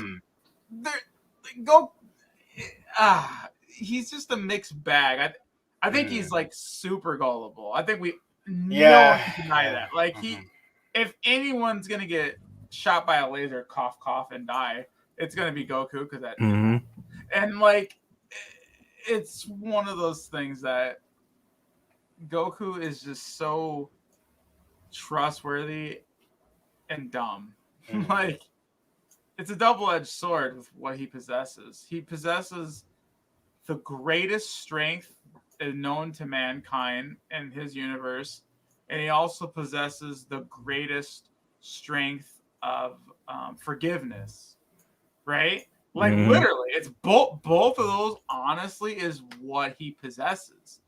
he's just a mixed bag. I think he's, like, super gullible. I think no one can deny that. Like, if anyone's going to get shot by a laser, cough, and die, it's going to be Goku. Because that, and, like, it's one of those things that Goku is just so trustworthy and dumb. Like, it's a double-edged sword with what he possesses. He possesses the greatest strength known to mankind in his universe, and he also possesses the greatest strength of forgiveness, right? Like, literally, it's both of those, honestly, is what he possesses.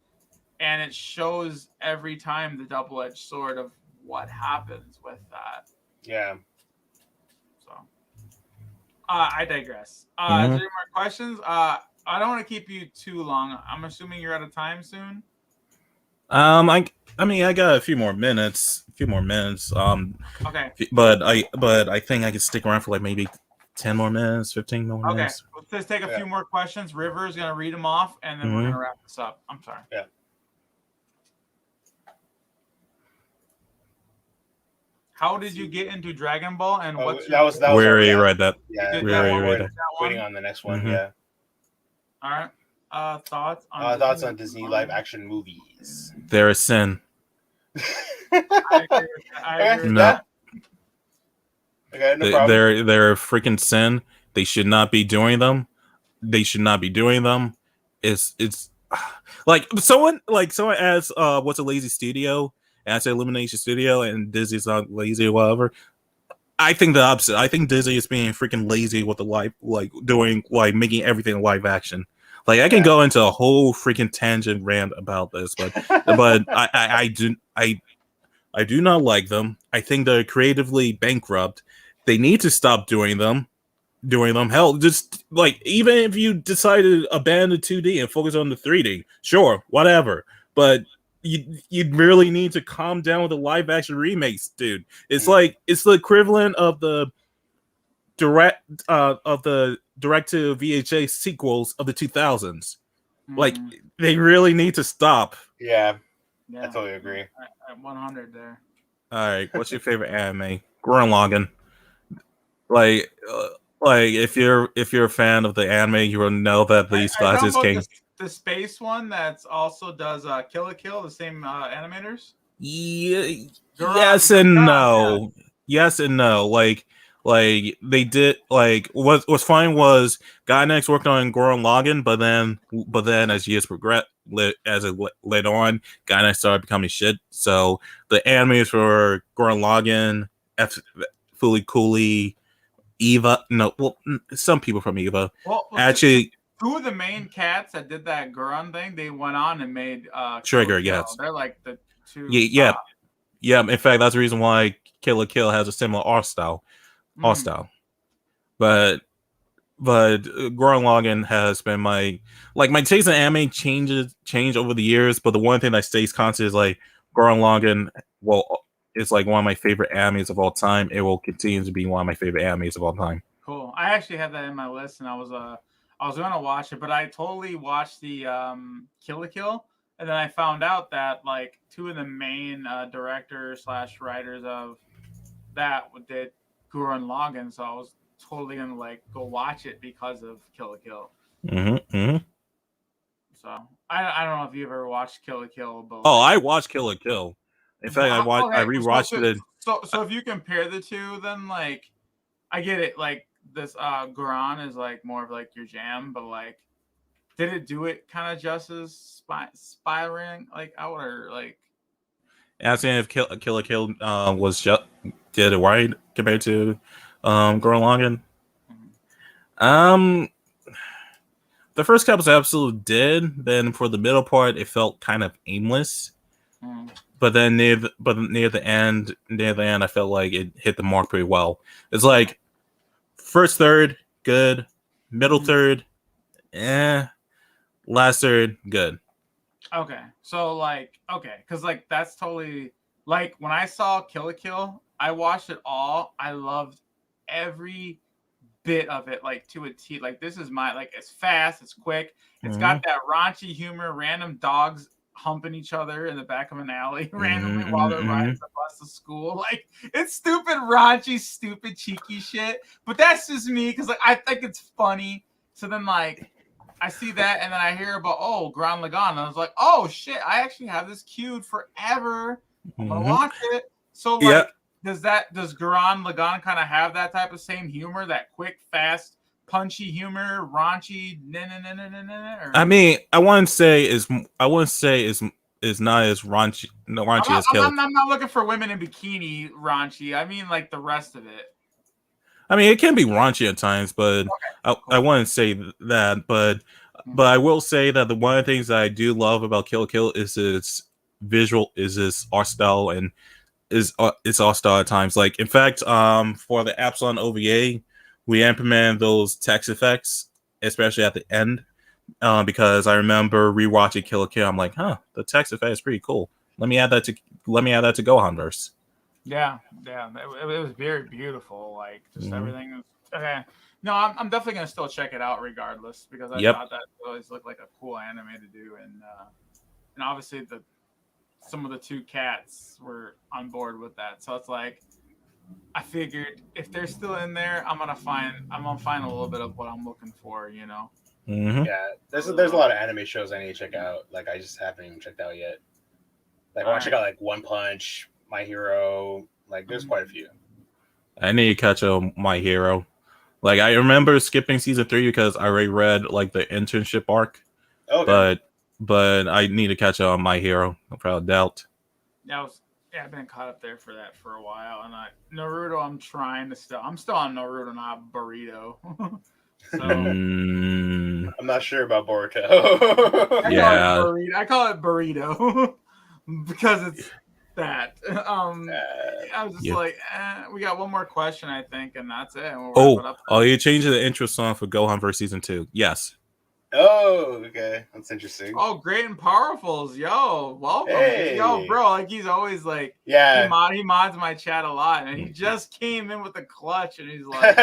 And it shows every time the double-edged sword of what happens with that. Yeah. So, I digress. Is there any more questions? I don't want to keep you too long. I'm assuming you're out of time soon. I mean, I got a few more minutes. Okay. But I think I could stick around for like maybe 10 more minutes, 15 more minutes. Okay. Let's just take a few more questions. River is gonna read them off, and then we're gonna wrap this up. I'm sorry. Yeah. How did you get into Dragon Ball, and what's that was where you read that? Yeah, waiting on the next one. Yeah. All right. Thoughts on Disney live action movies? They're a sin. I agree. No. Okay, no problem. They're a freaking sin. They should not be doing them. It's like someone asked what's a lazy studio? And I said Illumination Studio, and Disney's not lazy or whatever. I think the opposite. I think Disney is being freaking lazy with the making everything live action. Like I can go into a whole freaking tangent rant about this, but I do not like them. I think they're creatively bankrupt. They need to stop doing them. Hell, just like even if you decide to abandon 2D and focus on the 3D, sure, whatever. But you really need to calm down with the live action remakes, dude. It's like it's the equivalent of the direct to VHS sequels of the 2000s. Like they really need to stop. Yeah. I totally agree. At 100 there. All right, what's your favorite anime? Gurren Lagann. Like, if you're a fan of the anime, you will know that these I guys talking is about king. the space one that's also does Kill la Kill, the same animators. Yeah, Gurren, yes and no. yeah. Yes and no. Like they did. Like what's fine was Gainax worked on Gurren Lagann, but then as years progressed, as it led on, Gainax started becoming shit. So the animes for Gurren Lagann, Fully Cooley, Eva. No, well, some people from Eva Well, actually. two of the main cats that did that Gurren thing, they went on and made Trigger, Kill la yes. Kill. They're like the two Yeah. top. Yeah, in fact, that's the reason why Kill la Kill has a similar art style. But Gurren Lagann has been my taste in anime changed over the years. But the one thing that stays constant is like Gurren Lagann. Well, it's like one of my favorite animes of all time. It will continue to be one of my favorite animes of all time. Cool. I actually have that in my list, and I was gonna watch it, but I totally watched the Kill la Kill, and then I found out that like two of the main directors / writers of that did Gurren Lagann, so I was totally gonna like go watch it because of Kill la Kill. So I don't know if you ever watched Kill la Kill, but I watched Kill la Kill. In fact, I rewatched it. So if you compare the two, then like I get it. Like this Gurren is like more of like your jam, but like did it do it kind of justice spiraling like out or like Asking if Kill la Kill was just did it right compared to Gurren Lagann? The first couple episodes did. Then for the middle part, it felt kind of aimless. But then near the end, I felt like it hit the mark pretty well. It's like first third, good. Middle third, last third, good. Okay, so like because like that's totally like when I saw Kill la Kill, I watched it all. I loved every bit of it, like to a T. Like this is my like it's fast, it's quick, it's got that raunchy humor, random dogs humping each other in the back of an alley randomly while they're riding the bus to school. Like it's stupid, raunchy, stupid, cheeky shit. But that's just me because like I think it's funny. So then like I see that and then I hear about Gurren Lagann and I was like, oh shit, I actually have this queued forever. I'm gonna watch it. So like does Gurren Lagann kind of have that type of same humor, that quick, fast, punchy humor, raunchy? I mean, I wouldn't say is not as raunchy. No, raunchy as Kill. I'm not looking for women in bikini raunchy. I mean, like the rest of it. I mean, it can be raunchy at times, but I wouldn't say that. But I will say that one of the things that I do love about Kill la Kill is its art style and it's all style at times. Like in fact, for the Epsilon OVA, we implemented those text effects, especially at the end, because I remember rewatching Kill la Kill. I'm like, the text effect is pretty cool. Let me add that to Gohanverse. Yeah, it was very beautiful. Like just everything. Was, okay, no, I'm definitely gonna still check it out regardless because I thought that always looked like a cool anime to do, and obviously some of the two cats were on board with that. So it's like I figured if they're still in there, I'm gonna find a little bit of what I'm looking for, you know. Yeah, there's a lot of anime shows I need to check out. Like I just haven't even checked out yet. Like I want to check out like One Punch, My Hero. Like there's quite a few. I need to catch up My Hero. Like I remember skipping season 3 because I already read like the internship arc. Okay. But I need to catch up on My Hero, without doubt. I've been caught up there for that for a while, and Naruto. I'm still on Naruto, not Burrito. So I'm not sure about Boruto. I call it Burrito because it's that. I was just like, we got one more question, I think, and that's it. You changed the intro song for Gohanverse season 2? Yes. Oh, okay. That's interesting. Oh, Great and Powerfuls. Yo, welcome. Hey. Yo, bro, like he's always like, he mods my chat a lot, and he just came in with a clutch, and he's like,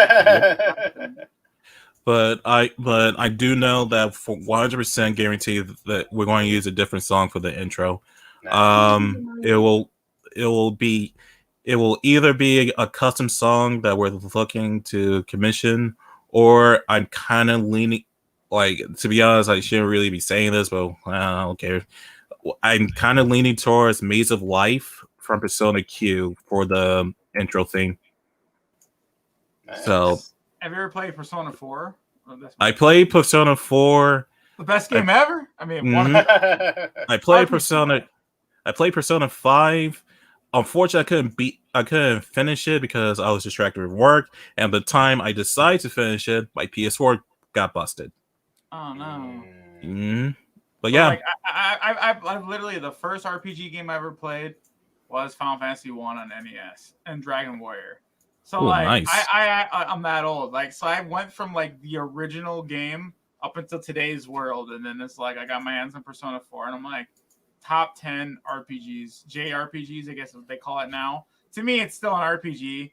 But I do know that for 100% guarantee that we're going to use a different song for the intro. It will either be a custom song that we're looking to commission, or I'm kind of leaning, like, to be honest, I shouldn't really be saying this, but I don't care. I'm kind of leaning towards Maze of Life from Persona Q for the intro theme. Nice. So, have you ever played Persona 4? I played Persona 4. The best game ever? I mean, one of I played Persona. I played Persona 5. Unfortunately, I couldn't finish it because I was distracted with work. And the time I decided to finish it, my PS4 got busted. Oh no. But yeah, like I've literally, the first RPG game I ever played was Final Fantasy 1 on NES and Dragon Warrior. So ooh, like nice. I'm that old. Like, so I went from like the original game up until today's world, and then it's like I got my hands on Persona 4, and I'm like, top 10 RPGs, JRPGs, I guess they call it now. To me, it's still an RPG,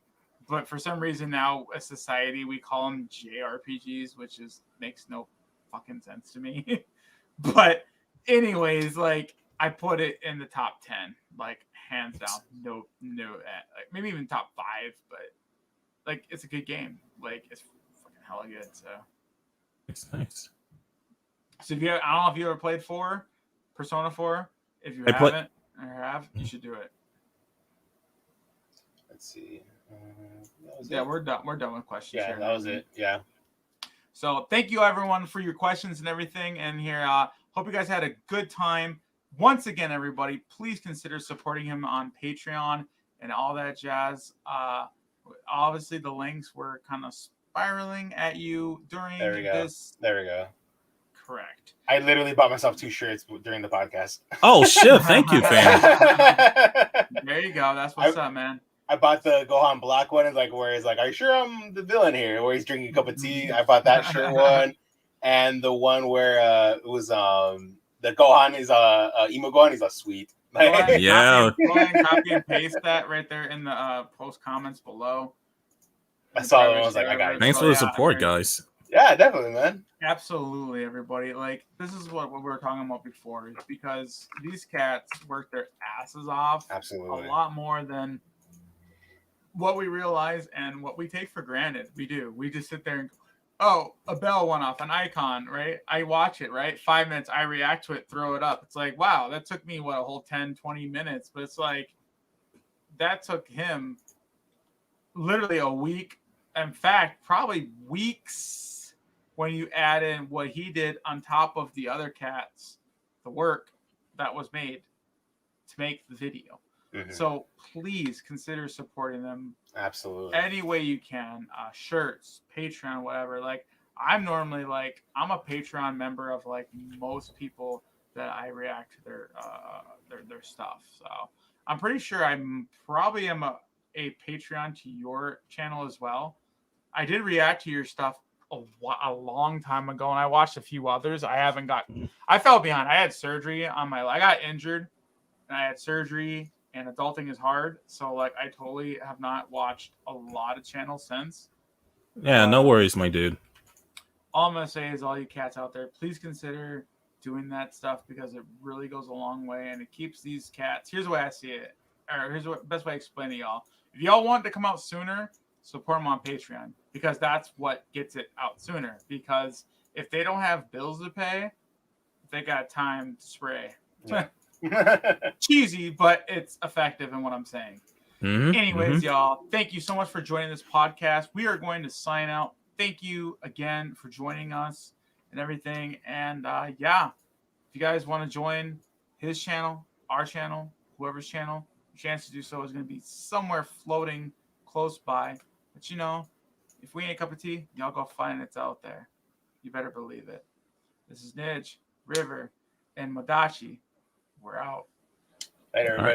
but for some reason now, as society, we call them JRPGs, which makes no fucking sense to me. But anyways, like, I put it in the top 10, like, hands down. No, like, maybe even top 5, but like, it's a good game. Like, it's fucking hella good. So it's nice. So I don't know if you ever played Persona 4. If you haven't or have, you should do it. Let's see. We're done. We're done with questions. Yeah, that was it. Yeah. So thank you everyone for your questions and everything. And here, hope you guys had a good time. Once again, everybody, please consider supporting him on Patreon and all that jazz. Obviously, the links were kind of spiraling at you during this. There we go. Correct. I literally bought myself 2 shirts during the podcast. Oh shit! Thank you, fam. There you go. That's what's up, man. I bought the Gohan Black one. It's like where he's like, "Are you sure I'm the villain here?" Where he's drinking a cup of tea. I bought that shirt one, and the one where it was the Gohan is emo Gohan. He's sweet. Yeah. Copy and paste that right there in the post comments below. I saw it. I was like, I got it. Thanks for the support, guys. Yeah, definitely, man. Absolutely, everybody. Like, this is what we were talking about before, because these cats work their asses off. Absolutely. A lot more than what we realize and what we take for granted. We do. We just sit there and go, oh, a bell went off, an icon, right? I watch it, right? 5 minutes, I react to it, throw it up. It's like, wow, that took me, a whole 10, 20 minutes. But it's like, that took him literally a week. In fact, probably weeks, when you add in what he did on top of the other cats, the work that was made to make the video. Mm-hmm. So please consider supporting them. Absolutely. Any way you can. Shirts, Patreon, whatever. Like, I'm normally like, I'm a Patreon member of like most people that I react to their stuff. So I'm pretty sure I'm probably am a Patreon to your channel as well. I did react to your stuff a long time ago, and I watched a few others. I fell behind. I had surgery on I got injured, and I had surgery, and adulting is hard. So, like, I totally have not watched a lot of channels since. Yeah, no worries, my dude. All I'm going to say is, all you cats out there, please consider doing that stuff, because it really goes a long way, and it keeps these cats. Here's the way I see it, or here's the best way to explain to y'all. If y'all want it to come out sooner, support them on Patreon, because that's what gets it out sooner. Because if they don't have bills to pay, they got time to spray. Yeah. Cheesy, but it's effective in what I'm saying. Mm-hmm. Anyways, y'all, thank you so much for joining this podcast. We are going to sign out. Thank you again for joining us and everything. And yeah, if you guys want to join his channel, our channel, whoever's channel, your chance to do so is going to be somewhere floating close by. But you know, if we ain't a cup of tea, y'all go find it's out there. You better believe it. This is Nidge, River, and Modachi. We're out. Later, everybody.